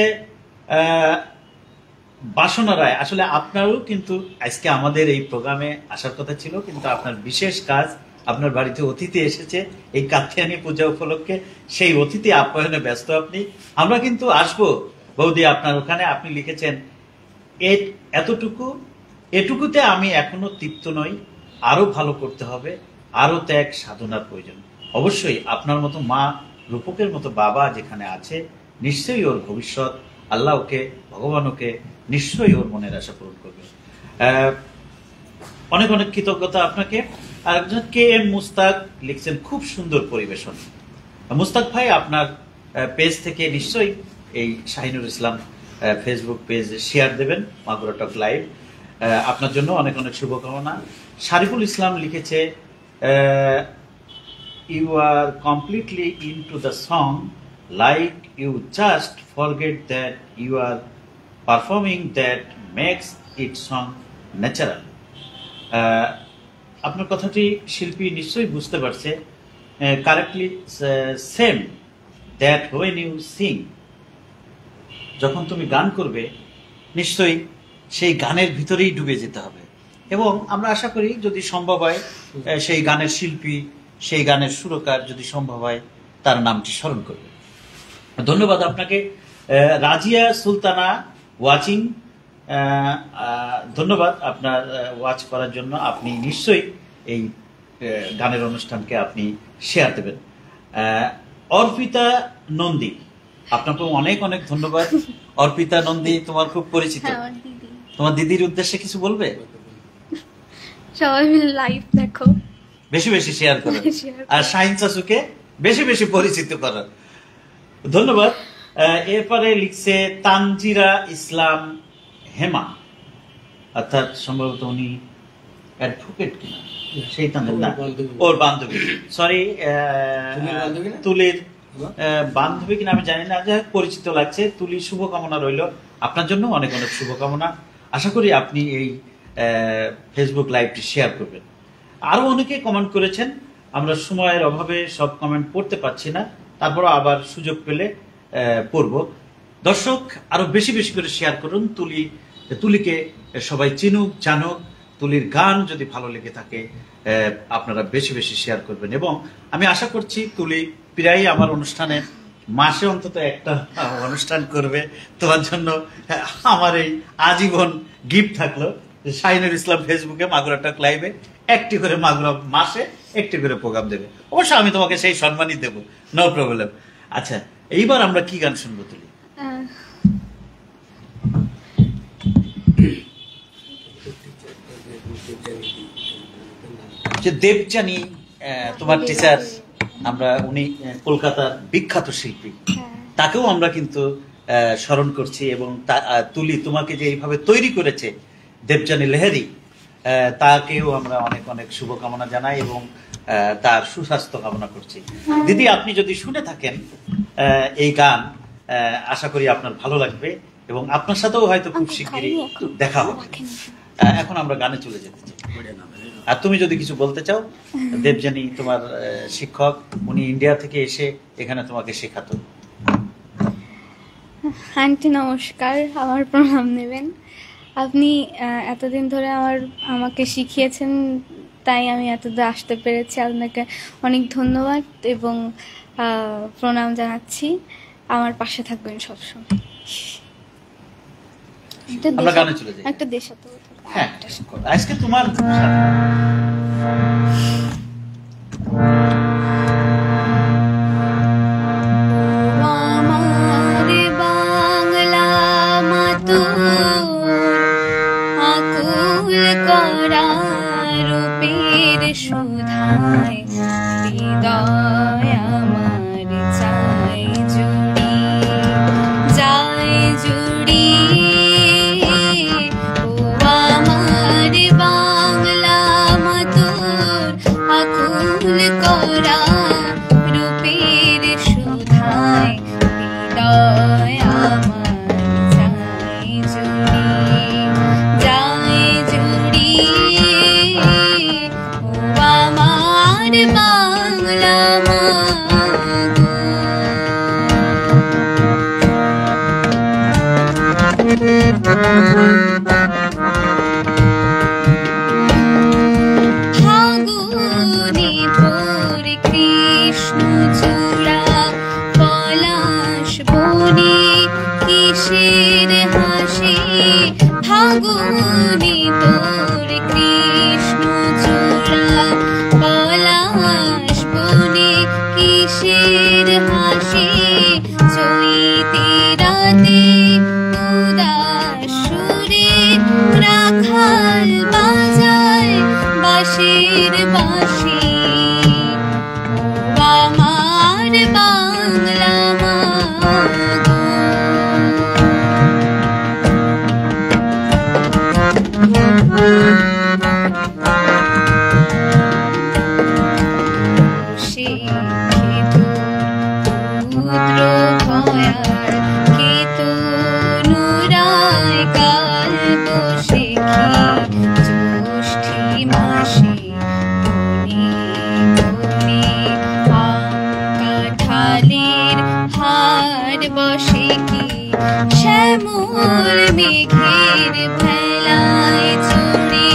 A: বাসনা রায়, আসলে আপনারও কিন্তু আজকে আমাদের এই প্রোগ্রামে আসার কথা ছিল, কিন্তু আপনার বিশেষ কাজ, আপনার বাড়িতে অতিথি এসেছে এই কাত্যায়নী পূজা উপলক্ষে, সেই অতিথি আপ্যায়নে ব্যস্ত আপনি। আমরা কিন্তু আসবো বৌদি আপনার ওখানে। আপনি লিখেছেন এটুকুতে আমি এখনো তৃপ্ত নই, আরো ভালো করতে হবে, আরো ত্যাগ সাধনার প্রয়োজন। অবশ্যই আপনার মতো মা, রূপকের মতো বাবা যেখানে আছে, নিশ্চয়ই ওর ভবিষ্যৎ, আল্লাহ ওকে, ভগবান ওকে নিশ্চয়ই ওর মনের আশা পূরণ করবে। অনেক অনেক কৃতজ্ঞতা আপনাকে। আর একজন কে এম মুস্তাক লিখছেন খুব সুন্দর পরিবেশন। মুস্তাক ভাই আপনার পেজ থেকে নিশ্চয়ই এই শাহিনুর ইসলাম ফেসবুক পেজ শেয়ার দেবেন, মাগুরা টক লাইভ। আপনার জন্য অনেক অনেক শুভকামনা। শারিফুল ইসলাম লিখেছে you are completely into the song, like you just forget that you are performing, that makes it song natural. আপনার কথাটি শিল্পী নিশ্চয়ই বুঝতে পারছে। Correctly same that when you sing, যখন তুমি গান করবে নিশ্চয়ই সেই গানের ভিতরেই ডুবে যেতে হবে। এবং আমরা আশা করি যদি সম্ভব হয় সেই গানের শিল্পী, সেই গানের সুরকার যদি সম্ভব হয় তার নামটি স্মরণ করবে। ধন্যবাদ আপনাকে। রাজিয়া সুলতানা ওয়াচিং, ধন্যবাদ আপনার ওয়াচ করার জন্য। আপনি নিশ্চয়ই এই গানের অনুষ্ঠানকে আপনি শেয়ার দেবেন। অর্পিতা নন্দী, আপনাকে অনেক অনেক ধন্যবাদ। অর্পিতা নন্দী তোমার খুব পরিচিত, তোমার দিদির উদ্দেশ্যে কিছু বলবে?
B: সবাই মিলে লাইভ দেখো,
A: বেশি বেশি শেয়ার করো, আর শাহিন চাচুকে বেশি বেশি পরিচিত করো। ধন্যবাদ। এরপরে লিখছে তানজিরা ইসলাম হেমা, অর্থাৎ সম্ভবত উনি অ্যাডভোকেট কিনা, সেই তানজিরা ওর বান্ধবী, সরি তুলির বান্ধবী কিনা আমি জানি না, যাই হোক পরিচিত লাগছে। তুলি, শুভকামনা রইল আপনার জন্য, অনেক অনেক শুভকামনা। আশা করি আপনি এই ফেসবুক লাইভটি শেয়ার করবেন। আরো অনেকে কমেন্ট করেছেন, আমরা সময়ের অভাবে সব কমেন্ট পড়তে পারছি না, তারপর আবার সুযোগ পেলে পড়ব। দর্শক আরো বেশি বেশি করে শেয়ার করুন, তুলিকে সবাই চিনুক, জানুক। তুলির গান যদি ভালো লেগে থাকে আপনারা বেশি বেশি শেয়ার করবেন। এবং আমি আশা করছি তুলি প্রায়ই আমার অনুষ্ঠানে মাসে অন্তত একটা অনুষ্ঠান করবে তোমার জন্য। আমার এই আজীবন গিফট থাকলো যে শাহিনুর ইসলাম ফেসবুকে মাগুরা টক লাইভে একটি করে মাগুরা মাসে একটি করে প্রোগ্রাম দেবে। অবশ্য আমি তোমাকে সেই সম্মানই দেবো, নো প্রবলেম। আচ্ছা, এইবার আমরা কি গান শুনবো তুলি? যে দেবযানী তোমার টিচার, আমরা উনি কলকাতার বিখ্যাত শিল্পী, তাকেও আমরা কিন্তু স্মরণ করছি। এবং তুলি তোমাকে যে এইভাবে তৈরি করেছে দেবযানী লেহারি, তাকেও আমরা অনেক অনেক শুভকামনা জানাই এবং তার সুস্বাস্থ্য কামনা করছি। দিদি, আপনি যদি শুনে থাকেন এই গান, আশা করি আপনার ভালো লাগবে এবং আপনার সাথেও হয়তো খুব শিগগিরই দেখা হবে। এখন আমরা গানে চলে যেতে চাই। আর তুমি যদি কিছু বলতে চাও, দেবযানী তোমার শিক্ষক, উনি ইন্ডিয়া থেকে এসে এখানে তোমাকে শেখাতো।
B: আন্টি নমস্কার, আমার প্রণাম নেবেন। আপনি এতদিন ধরে আমাকে শিখিয়েছেন, তাই আমি এতদূর আসতে পেরেছি। আপনাকে অনেক ধন্যবাদ এবং প্রণাম জানাচ্ছি। আমার পাশে থাকবেন সবসময়।
A: আমরা গানে চলে যাই।
B: একটা দেশাত্মবোধক।
A: হ্যাঁ, আজকে তোমার
B: সুধায় হৃদয় আমার চাই জুড়ি, চাই জুড়ি। ও আমার বাংলা মাতুর আকুল করা রূপের সুধায় হৃদয় আমার চাই জুড়ি, চাই জুড়ি। আমার বাংলা ফাগুনি ভোর কৃষ্ণ চূড়া পলাশ বনে কিসের হাসি, ফাগুনি তোর কৃষ্ণ চূড়া পলাশ বনে কিসের হাসি, চৈতে রাতে উদাস সুরে রাখাল বাজায় বাঁশির বাঁশি। ও আমার বাংলা বসে কি শ্যামল মেঘের ভেলায় চড়ে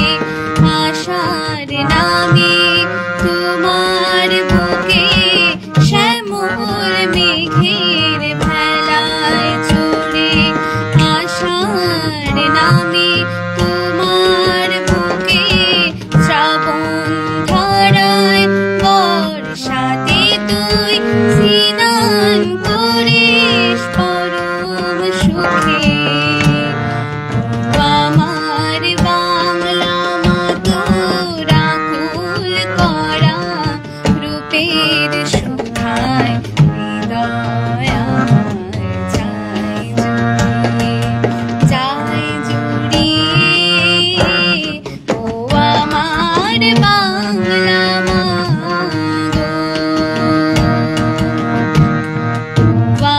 B: আশার নামে তোমার বুকে, শ্যামল মেঘের ভেলায় চড়ে আশার নামে তোমার বুকে, শ্রাবণ ধারায় বর্ষাতে তুই স্নান করিস পরম সুখে। আমার বাংলা মাতুর আকুল করা রূপের সুধায় হৃদয় আমার চাই জুড়ি, চাই জুড়ি। ও আমার বাংলা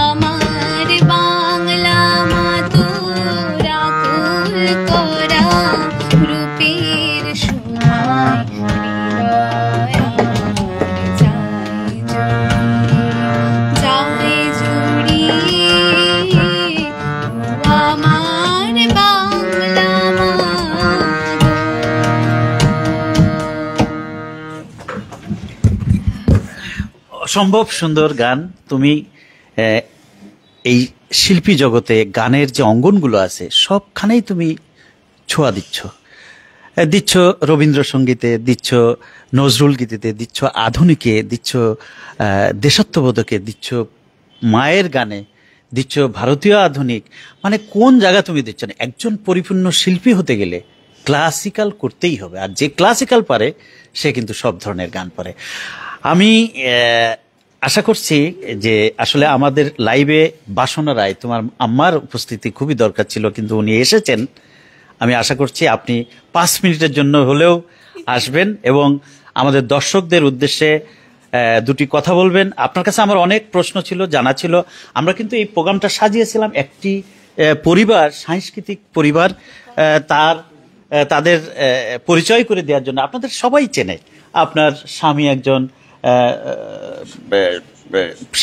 B: আমার বাংলা মাতুর আকুল করা রূপের সুধায় হৃদয় আমার চাই জুড়ি, চাই জুড়ি। ও আমার বাংলা
A: অসম্ভব সুন্দর গান। তুমি এই শিল্পী জগতে গানের যে অঙ্গনগুলো আছে সবখানেই তুমি ছোঁয়া দিচ্ছ রবীন্দ্রসঙ্গীতে, দিচ্ছ নজরুল গীতিতে, দিচ্ছ আধুনিকে, দিচ্ছ দেশাত্মবোধকে, দিচ্ছ মায়ের গানে, দিচ্ছ ভারতীয় আধুনিক। মানে কোন জায়গা তুমি দিচ্ছ না। একজন পরিপূর্ণ শিল্পী হতে গেলে ক্লাসিক্যাল করতেই হবে, আর যে ক্লাসিক্যাল পারে সে কিন্তু সব ধরনের গান পারে। আমি আশা করছি যে আসলে আমাদের লাইভে বাসনা রায়, তোমার আম্মার উপস্থিতি খুবই দরকার ছিল, কিন্তু উনি এসেছেন। আমি আশা করছি আপনি 5 মিনিটের জন্য হলেও আসবেন এবং আমাদের দর্শকদের উদ্দেশ্যে দুটি কথা বলবেন। আপনার কাছে আমার অনেক প্রশ্ন ছিল, জানা ছিল। আমরা কিন্তু এই প্রোগ্রামটা সাজিয়েছিলাম একটি পরিবার, সাংস্কৃতিক পরিবার, তাদের পরিচয় করে দেওয়ার জন্য। আপনাদের সবাই চেনে, আপনার স্বামী একজন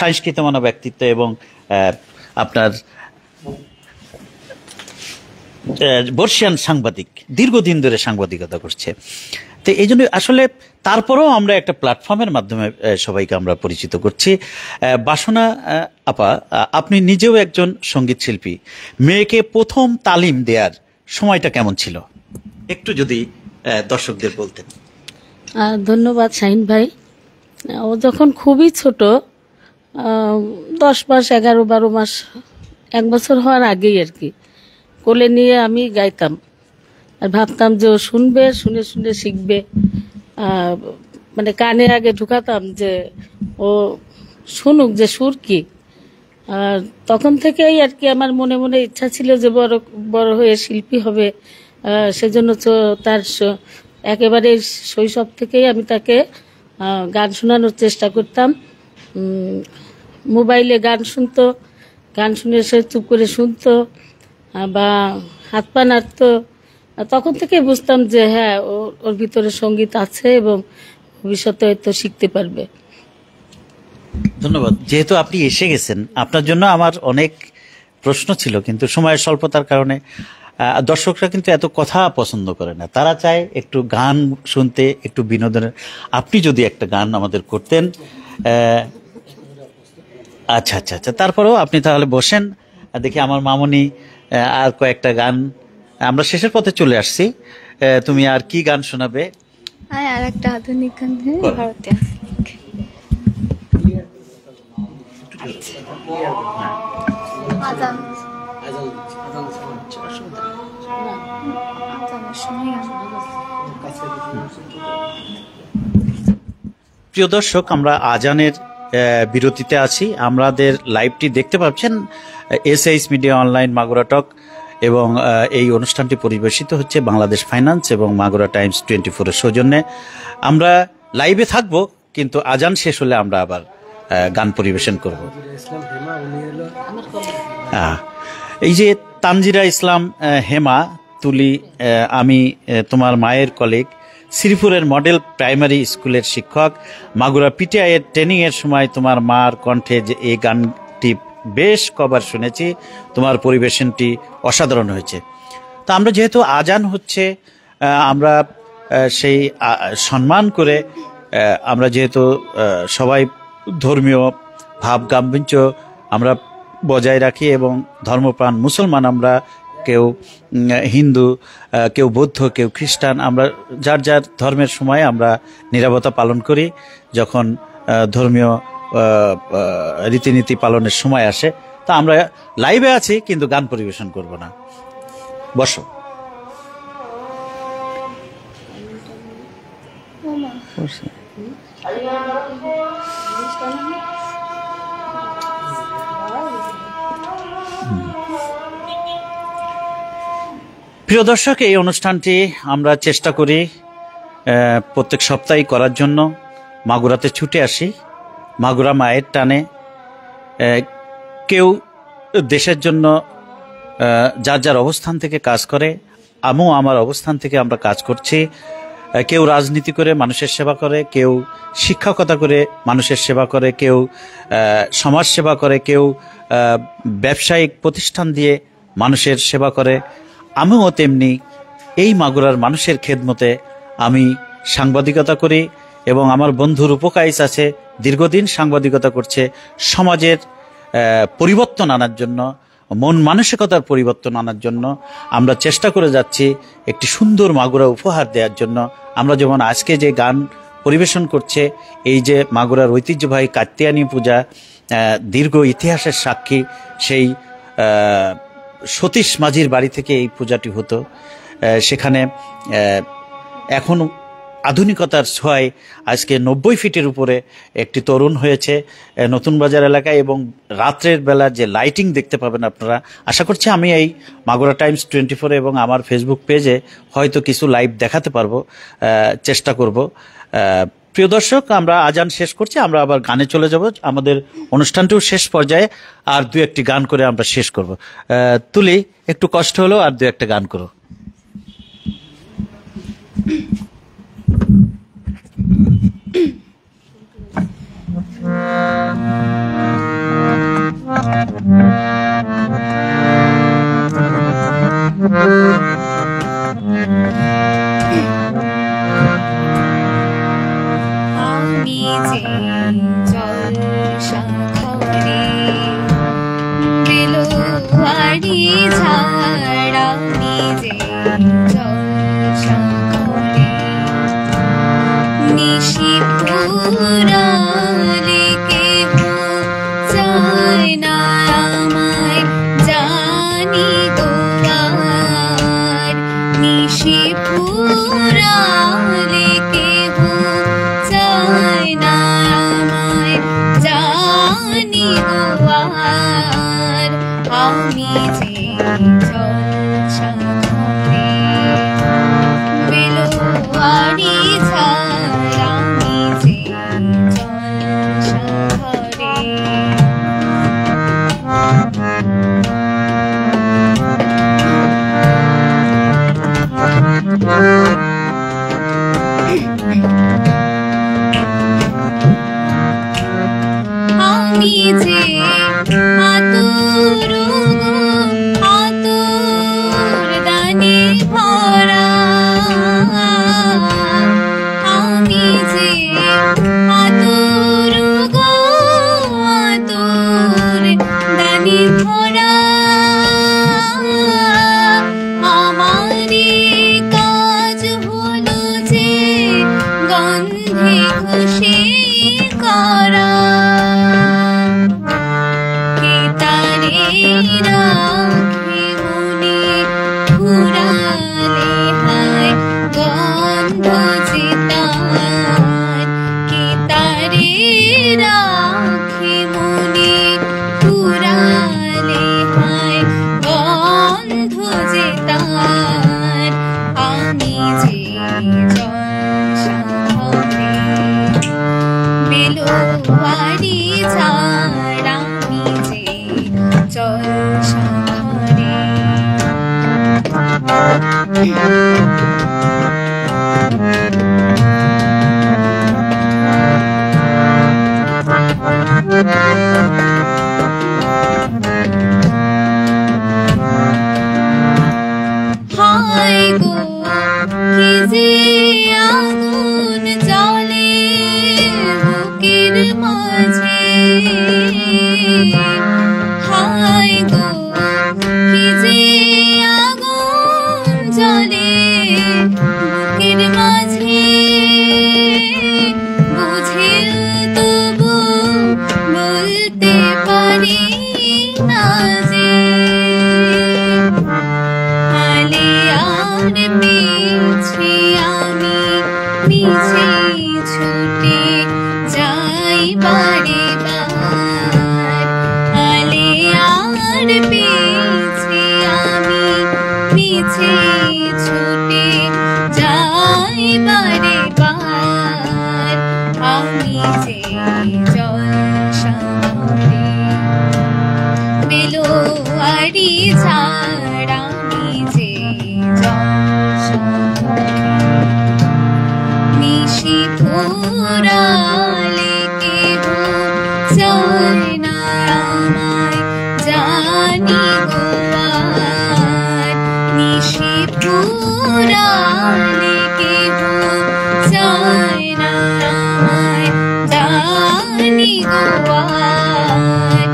A: সংস্কৃতমানা ব্যক্তিত্ব এবং আপনার বর্ষিয়ান সাংবাদিক, দীর্ঘদিন ধরে সাংবাদিকতা করছে। তো এই জন্য আসলে তারপরেও আমরা একটা প্ল্যাটফর্মের মাধ্যমে সবাইকে আমরা পরিচিত করছি। বাসনা আপা, আপনি নিজেও একজন সঙ্গীত শিল্পী, মেয়েকে প্রথম তালিম দেওয়ার সময়টা কেমন ছিল একটু যদি দর্শকদের বলতেন।
E: ধন্যবাদ শাহিন ভাই। ও যখন খুবই ছোট, 10 মাস 11-12 মাস, 1 বছর হওয়ার আগেই আর কি, কোলে নিয়ে আমি গাইতাম আর ভাবতাম যে ও শুনবে, শুনে শুনে শিখবে। মানে কানে আগে ঢুকাতাম যে ও শুনুক যে সুর কি। আর তখন থেকেই আর কি আমার মনে মনে ইচ্ছা ছিল যে বড় হয়ে শিল্পী হবে। সেজন্য তার একেবারে শৈশব থেকেই আমি তাকে গান শোনানোর চেষ্টা করতাম। মোবাইলে গান শুনতো, গান শুনে সে চুপ করে শুনতো বা হাত পা নাড়তো। তখন থেকে বুঝতাম যে হ্যাঁ, ওর ভিতরে সঙ্গীত আছে এবং ভবিষ্যতে হয়তো শিখতে পারবে।
A: ধন্যবাদ। যেহেতু আপনি এসে গেছেন, আপনার জন্য আমার অনেক প্রশ্ন ছিল, কিন্তু সময়ের স্বল্পতার কারণে দর্শকরা কিন্তু এত কথা পছন্দ করে না, তারা চায় একটু গান শুনতে, একটু বিনোদনের। আপনি যদি একটা গান আমাদের করতেন। আচ্ছা আচ্ছা আচ্ছা, তারপরেও আপনি তাহলে বসেন, দেখি আমার মামনি আর কয়েকটা গান। আমরা শেষের পথে চলে আসছি, তুমি আর কি গান শোনাবে?
B: আর একটা আধুনিক গান, ভারতীয়।
A: প্রিয় দর্শক, আমরা আজানের বিরতিতে আছি। আমাদের লাইভটি দেখতে পাচ্ছেন এসএইচ মিডিয়া অনলাইন মাগুরা টক, এবং এই অনুষ্ঠানটি পরিবেশিত হচ্ছে বাংলাদেশ ফাইন্যান্স এবং মাগুরা টাইমস 24-এর সৌজন্যে। আমরা লাইভে থাকবো, কিন্তু আজান শেষ হলে আমরা আবার গান পরিবেশন করব। এই যে তানজিরা ইসলাম হেমা তুলি, আমি তোমার মায়ের কলিগ, শ্রীপুরের মডেল প্রাইমারি স্কুলের শিক্ষক। মাগুরা পিটিআই এর ট্রেনিং এর সময় তোমার মার কণ্ঠে যে এই গানটি বেশ কবার শুনেছি, তোমার পরিবেশনটি অসাধারণ হয়েছে। তো আমরা যেহেতু আজান হচ্ছে, আমরা সেই সম্মান করে, আমরা যেহেতু সবাই ধর্মীয় ভাব গাম্ভীর্য আমরা বজায় রাখি এবং ধর্মপ্রাণ মুসলমান, আমরা কেউ হিন্দু, কেউ বৌদ্ধ, কেউ খ্রিস্টান, আমরা যার যার ধর্মের সময় আমরা নীরবতা পালন করি। যখন ধর্মীয় রীতিনীতি পালনের সময় আসে, তা আমরা লাইভে আছি কিন্তু গান পরিবেশন করব না। বসো। প্রিয় দর্শক, এই অনুষ্ঠানটি আমরা চেষ্টা করি প্রত্যেক সপ্তাহে করার জন্য। মাগুরাতে ছুটে আসি, মাগুরা মায়ের টানে। কেউ দেশের জন্য যার যার অবস্থান থেকে কাজ করে, আমিও আমার অবস্থান থেকে আমরা কাজ করছি। কেউ রাজনীতি করে মানুষের সেবা করে, কেউ শিক্ষকতা করে মানুষের সেবা করে, কেউ সমাজ সেবা করে, কেউ ব্যবসায়িক প্রতিষ্ঠান দিয়ে মানুষের সেবা করে। আমিও তেমনি এই মাগুরার মানুষের খেদমতে আমি সাংবাদিকতা করি, এবং আমার বন্ধু রূপকাইস আছে, দীর্ঘদিন সাংবাদিকতা করছে, সমাজের পরিবর্তন আনার জন্য, মন মানসিকতার পরিবর্তন আনার জন্য আমরা চেষ্টা করে যাচ্ছি একটি সুন্দর মাগুরা উপহার দেওয়ার জন্য। আমরা যেমন আজকে যে গান পরিবেশন করছে, এই যে মাগুরার ঐতিহ্যবাহী কাত্যায়নী পূজা, দীর্ঘ ইতিহাসের সাক্ষী, সেই সতীশ মাঝির বাড়ি থেকে এই পূজাটি হতো। সেখানে এখন আধুনিকতার ছোঁয়ায় আজকে 90 ফিটের উপরে একটি তরুণ হয়েছে নতুন বাজার এলাকায়, এবং রাত্রের বেলা যে লাইটিং দেখতে পাবেন আপনারা, আশা করছি আমি এই মাগুরা টাইমস 24 এবং আমার ফেসবুক পেজে হয়তো কিছু লাইভ দেখাতে পারবো, চেষ্টা করব। প্রিয় দর্শক, আমরা আজান শেষ করছি, আমরা আবার গানে চলে যাব। আমাদের অনুষ্ঠানটিও শেষ পর্যায়ে, আর দু একটি গান করে আমরা শেষ করব। তুলি, একটু কষ্ট হলো, আর দু একটা গান করো।
B: আমি যে জলসাঘরে বেলুয়ারি ঝাড়, আমি যে জলসাঘরে নিশি পুরালে কেহ চায় না আমায় জানি গোয়ার, নিশি পুরালে কেহ চায় না আমায় জানি গোয়ার, আমি যে জলসাঘরে বেলুয়ারি ঝাড়, আমি যে জলসাঘরে। আমি যে আতুর গো আতুর দানে ভরা, আমি যে আতুর গো আতুর দানে ভরা, আমারি কাজ হলো যে গন্ধে খুশি করা, কে তারে রাখে মনে ফুরালে হায় গন্ধ যে তার, কে তারে রাখে মনে ফুরালে হায় গন্ধ যে তার, আমি যে জলসাঘরে বেলুয়ারি ঝাড়, আমি যে জলসাঘরে। হায় গো কি যে আগুন জ্বলে বুকের মাঝে, হায় গো কি যে আগুন জ্বলে বুকের মাঝে, বুঝেও তবু বলতে পারি না যে, আলিয়ার পিছে আমি পিছে ছুটে যাই বারে বার, আলিয়ার পিছে আমি পিছে ছুটে যাই বারে বার, আমি যে জলসাঘরে বেলুয়ারি ঝাড়, আমি যে জলসাঘরে নিশি ফুরালে কেহ চায় না আমায় জানি গোয়ার, নিশি ফুরালে কেহ চায় না আমায় জানি গোয়ার,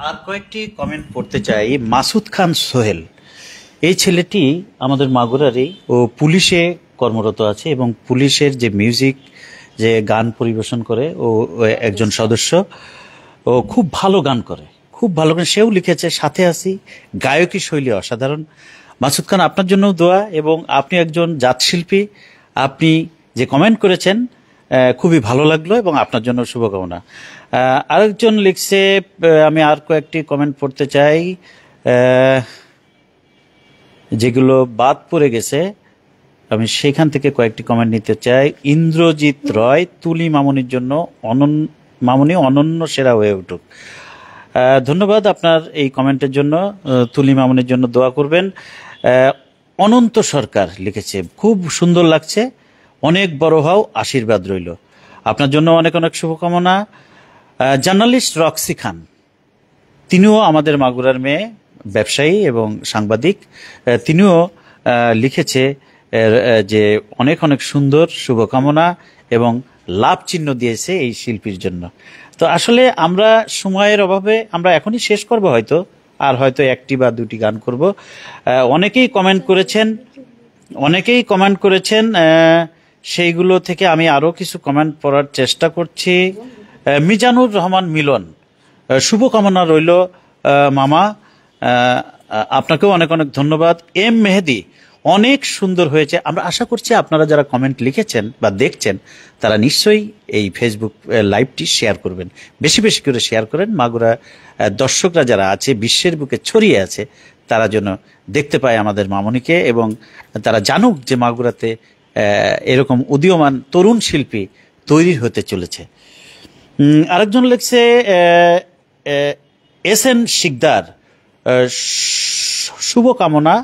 A: আর কয়েকটি কমেন্ট পড়তে চাই। মাসুদ খান সোহেল, এই ছেলেটি আমাদের মাগুরারই, ও পুলিশে কর্মরত আছে এবং পুলিশের যে মিউজিক, যে গান পরিবেশন করে, ও একজন সদস্য। ও খুব ভালো গান করে, খুব ভালো গান। সেও লিখেছে সাথে আছি, গায়কী শৈলী অসাধারণ। মাসুদ খান, আপনার জন্য দোয়া, এবং আপনি একজন জাতশিল্পী। আপনি যে কমেন্ট করেছেন খুবই ভালো লাগলো এবং আপনার জন্য শুভকামনা। আরেকজন লিখছে, আমি আর কয়েকটি কমেন্ট পড়তে চাই যেগুলো বাদ পড়ে গেছে, আমি সেখান থেকে কয়েকটি কমেন্ট নিতে চাই। ইন্দ্রজিৎ রয়, তুলি মামনির জন্য মামনি অনন্য সেরা হয়ে উঠুক। ধন্যবাদ আপনার এই কমেন্টের জন্য। তুলি মামনির জন্য দোয়া করবেন। অনন্ত সরকার লিখেছে, খুব সুন্দর লাগছে, অনেক বড় হও, আশীর্বাদ রইল। আপনার জন্য অনেক অনেক শুভকামনা। জার্নালিস্ট রক্সি খান, তিনিও আমাদের মাগুরার মেয়ে, ব্যবসায়ী এবং সাংবাদিক। তিনিও লিখেছে যে অনেক অনেক সুন্দর শুভকামনা এবং লাভ চিহ্ন দিয়েছে এই শিল্পীর জন্য। তো আসলে আমরা সময়ের অভাবে আমরা এখনই শেষ করব, হয়তো আর হয়তো একটি বা দুটি গান করব। অনেকেই কমেন্ট করেছেন, সেইগুলো থেকে আমি আরো কিছু কমেন্ট পড়ার চেষ্টা করছি। মিজানুর রহমান মিলন, শুভকামনা রইল মামা, আপনাকেও অনেক অনেক ধন্যবাদ। এম মেহেদি, অনেক সুন্দর হয়েছে। আমরা আশা করছি আপনারা যারা কমেন্ট লিখেছেন বা দেখছেন তারা নিশ্চয়ই এই ফেসবুক লাইভটি শেয়ার করবেন, বেশি বেশি করে শেয়ার করেন। মাগুরা দর্শকরা যারা আছে, বিশ্বের বুকে ছড়িয়ে আছে, তারা যেন দেখতে পায় আমাদের মামনিকে এবং তারা জানুক যে মাগুরাতে এরকম উদীয়মান তরুণ শিল্পী তৈরি হতে চলেছে। আরেকজন লিখছে, এস এন শিকদার, শুভকামনা,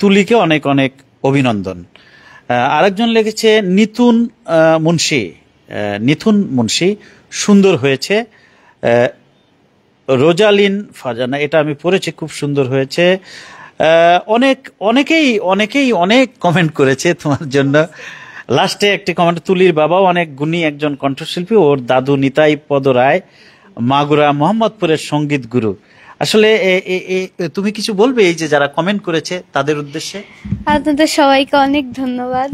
A: তুলিকে অনেক অনেক অভিনন্দন। আরেকজন লিখেছে নিথুন মুন্সি, সুন্দর হয়েছে। রোজালিন ফারজানা, এটা আমি পড়েছি, খুব সুন্দর হয়েছে। অনেকেই অনেক কমেন্ট করেছে তোমার জন্য। লাস্টে একটি কমেন্ট, তুলির বাবাও অনেক গুণী একজন কণ্ঠশিল্পী, ওর দাদু নিতাই পদ রায় মাগুরা মোহাম্মদপুরের সঙ্গীত গুরু। আসলে তুমি কিছু বলবে এই যে যারা কমেন্ট করেছে তাদের উদ্দেশ্যে?
B: আপনাদের সবাইকে অনেক ধন্যবাদ।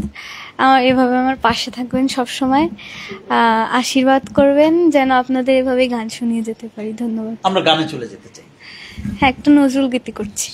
B: এভাবে আমার পাশে থাকবেন সব সময়, আশীর্বাদ করবেন যেন আপনাদের এভাবে গান শুনিয়ে যেতে পারি। ধন্যবাদ।
A: আমরা গানে চলে যেতে চাই।
B: হ্যাঁ, একটু নজরুল গীতি করছি।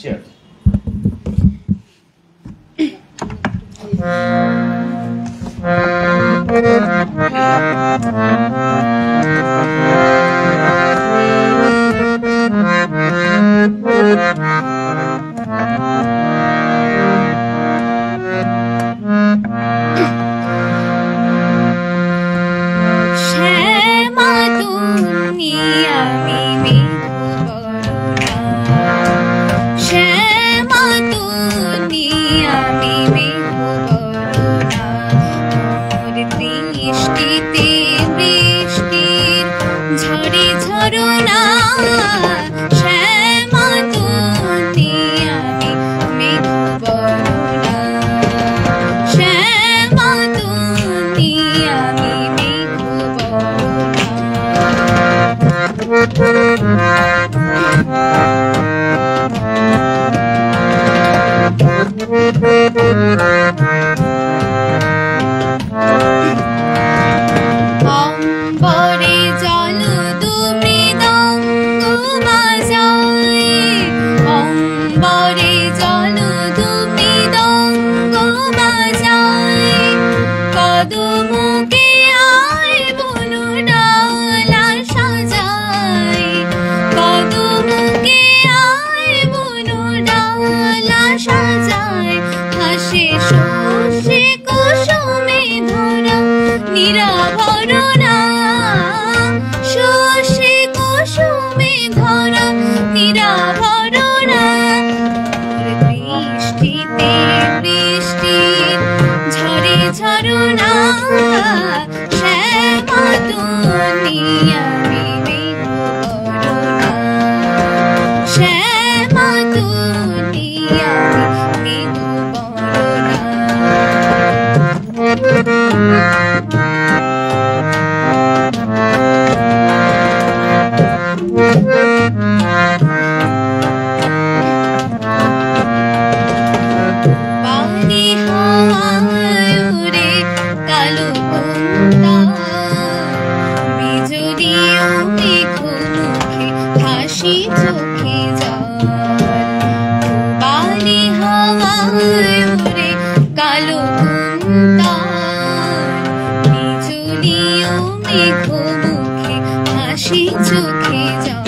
B: ও মেঘ মুখে হাসি চোখে জল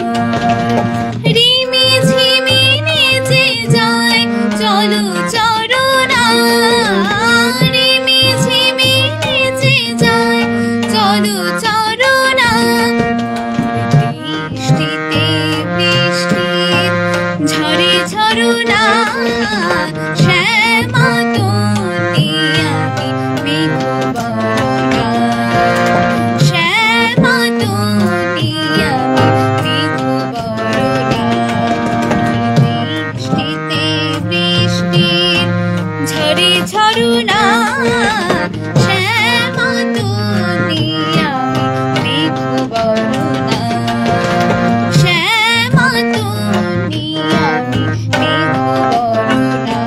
B: রিমি ঝিমি নেচে যায় চলো চরণা রিমি ঝিমি নেচে যায় চলো চরণা বৃষ্টিতে বৃষ্টির ঝরে ঝরনা শ্যামা তনিয়াকে মেঘ বরণা শ্যামা তনিয়াকে মেঘ বরণা বৃষ্টিতে বৃষ্টির ঝরে ঝরনা শ্যামা তনিয়াকে মেঘ বরণা শ্যামা তনিয়াকে মেঘ বরণা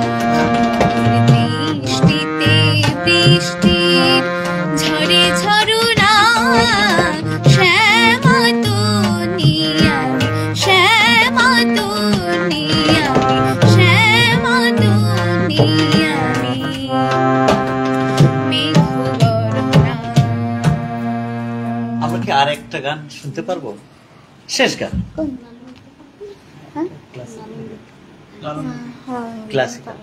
B: বৃষ্টিতে বৃষ্টির ঝরে ঝরনা শ্যামা তনিয়াকে শ্যামা তনিয়াকে শ্যামা তনিয়াকে মেঘ বরণা।
A: আমরা কি আর একটা গান শুনতে পারবো? শেষ গান, ক্লাসিক্যাল,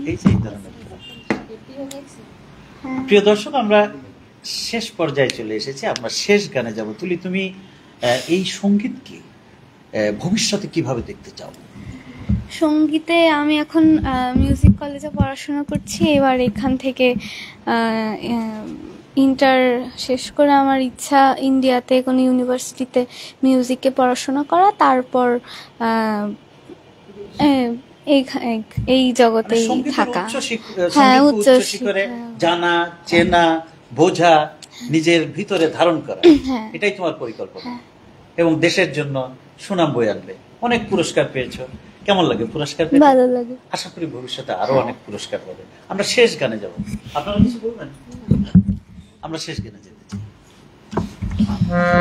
A: এই যে এই ধরনের গান। প্রিয় দর্শক, আমরা শেষ পর্যায়ে চলে এসেছি, আমরা শেষ গানে যাব। তুলি, তুমি এই সঙ্গীতকে ভবিষ্যতে কিভাবে দেখতে চাও?
B: সঙ্গীতে আমি এখন মিউজিক কলেজে পড়াশোনা করছি। এবার এখান থেকে ইন্টার শেষ করে আমার ইচ্ছা ইন্ডিয়াতে কোনো ইউনিভার্সিটিতে মিউজিকে পড়াশোনা করা, তারপর এই জগতেই থাকা। হ্যাঁ, উচ্চ
A: শিখরে জানা, চেনা, বোঝা, নিজের ভিতরে ধারণ করা, এটাই তোমার পরিকল্পনা। এবং দেশের জন্য সুনাম বয়ে আনবে। অনেক পুরস্কার পেয়েছো, কেমন লাগে পুরস্কার পেতে?
B: ভালো লাগে।
A: আশা করি ভবিষ্যতে আরো অনেক পুরস্কার পাবে। আমরা শেষ গানে যাব, আপনারা কিছু বলবেন? আমরা শেষ গানে যেতে চাই।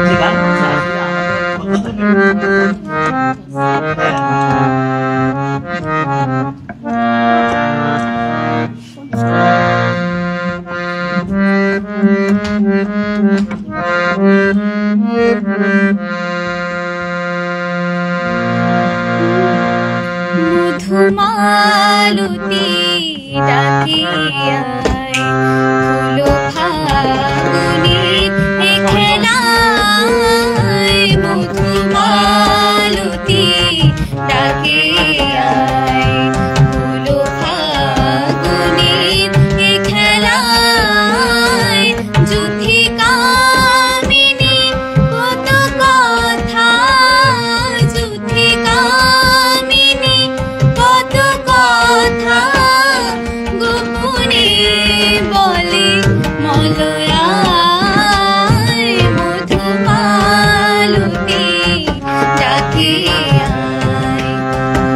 A: যে গান আসলে আমাদের
B: মধুমালতী ডাকিয়ায় ফুলো ফাগুনের এ খেলায় মধুমালতী ডাকিয়ায় ফুলো ফাগুনের এ খেলায় যুথি কামিনী কত কথা যুথি কামিনী কত কথা গোপনে বলে মলয়ায় মধুমালতী ডাকিয়ায়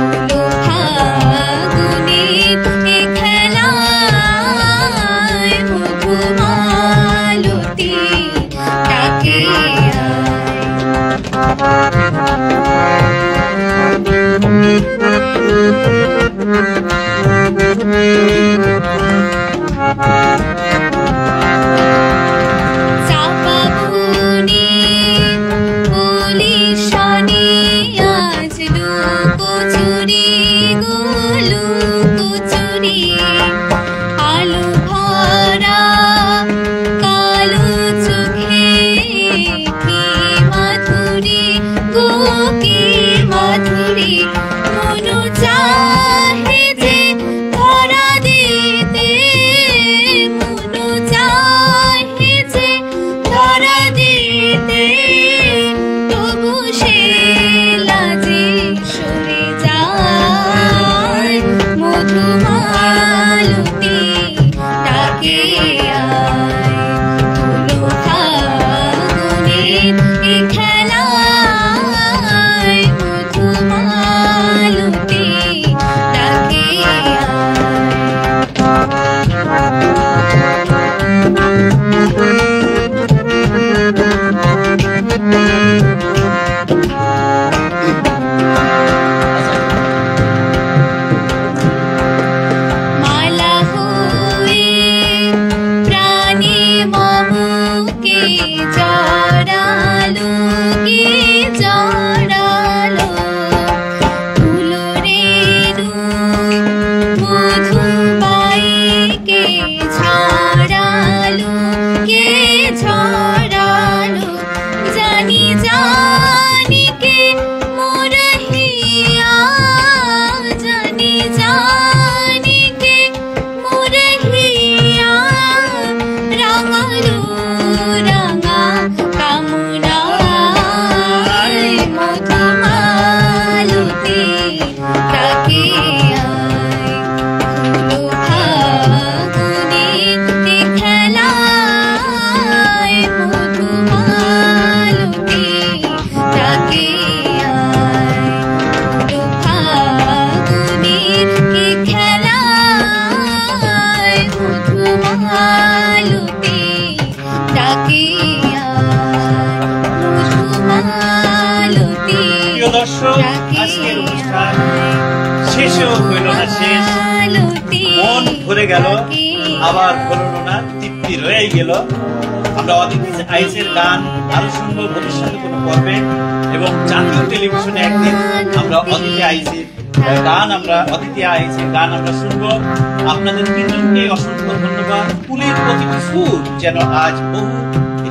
B: ফুলো ফাগুনের এ খেলায় মধুমালতী চাপা বুনি পুলিশানি আজ লুকোচুরি লুকোচুরি আলো ভরা কালো চোখে কি মাধুরী গো কি মাধুরী মনু চাহে যে ধরা দিতে মনু চাহে যে ধরা দিতে তবু সে লাজে সরে যায় মধুমালতী ডাকে আয় ফুলো ফাগুনের এ খেলায় মধুমালতী ডাকে আয় জড়ালো কে জড়ালো ফুলের মধু পাইকে ছড়ালো কে ছড়ালো জানি জানি কে মোর হিয়া জানি জানি কে মোর হিয়া রাঙালো রাঙা কামনায় মধুমালতি তাকে আয় ফুলো ফাগুনে খেলায় মধুমালতি তাকে আয় ফুলো ফাগুনে খেলায় মধুমালতি তাকে মধুমালতি
A: প্রিয় দর্শক, আজকের অনুষ্ঠান শেষেও হইল না শেষ, মন ভরে গেল, আবার হলো না, তৃপ্তি রয়েই গেল। আমরা অদিতি আইসের গান আরো শুনবো ভবিষ্যতে কোনো পর্বে, এবং জাতীয় টেলিভিশনে একদিন আমরা অদিতি আইসের গান আমরা শুনবো। আপনাদের তিনজনকে অসংখ্য ধন্যবাদ। ফুলের প্রতিটি সুর যেন আজ বহু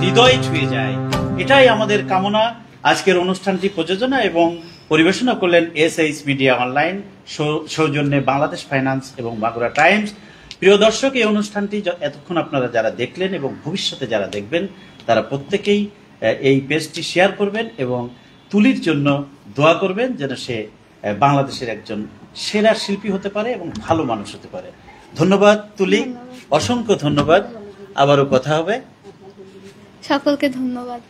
A: হৃদয় ছুঁয়ে যায়, এটাই আমাদের কামনা। আজকের অনুষ্ঠানটি প্রযোজনা এবং পরিবেশনা করলেন SH মিডিয়া অনলাইন, সৌজন্যে বাংলাদেশ ফাইন্যান্স এবং মাগুরা টাইমস। প্রিয় দর্শক, এই অনুষ্ঠানটি এতক্ষণ আপনারা যারা দেখলেন এবং ভবিষ্যতে যারা দেখবেন, তারা প্রত্যেকেই এই পেজটি শেয়ার করবেন এবং তুলির জন্য দোয়া করবেন যেন সে বাংলাদেশের একজন সেরা শিল্পী হতে পারে এবং ভালো মানুষ হতে পারে। ধন্যবাদ তুলি, অসংখ্য ধন্যবাদ। আবারও কথা হবে।
B: সকলকে ধন্যবাদ।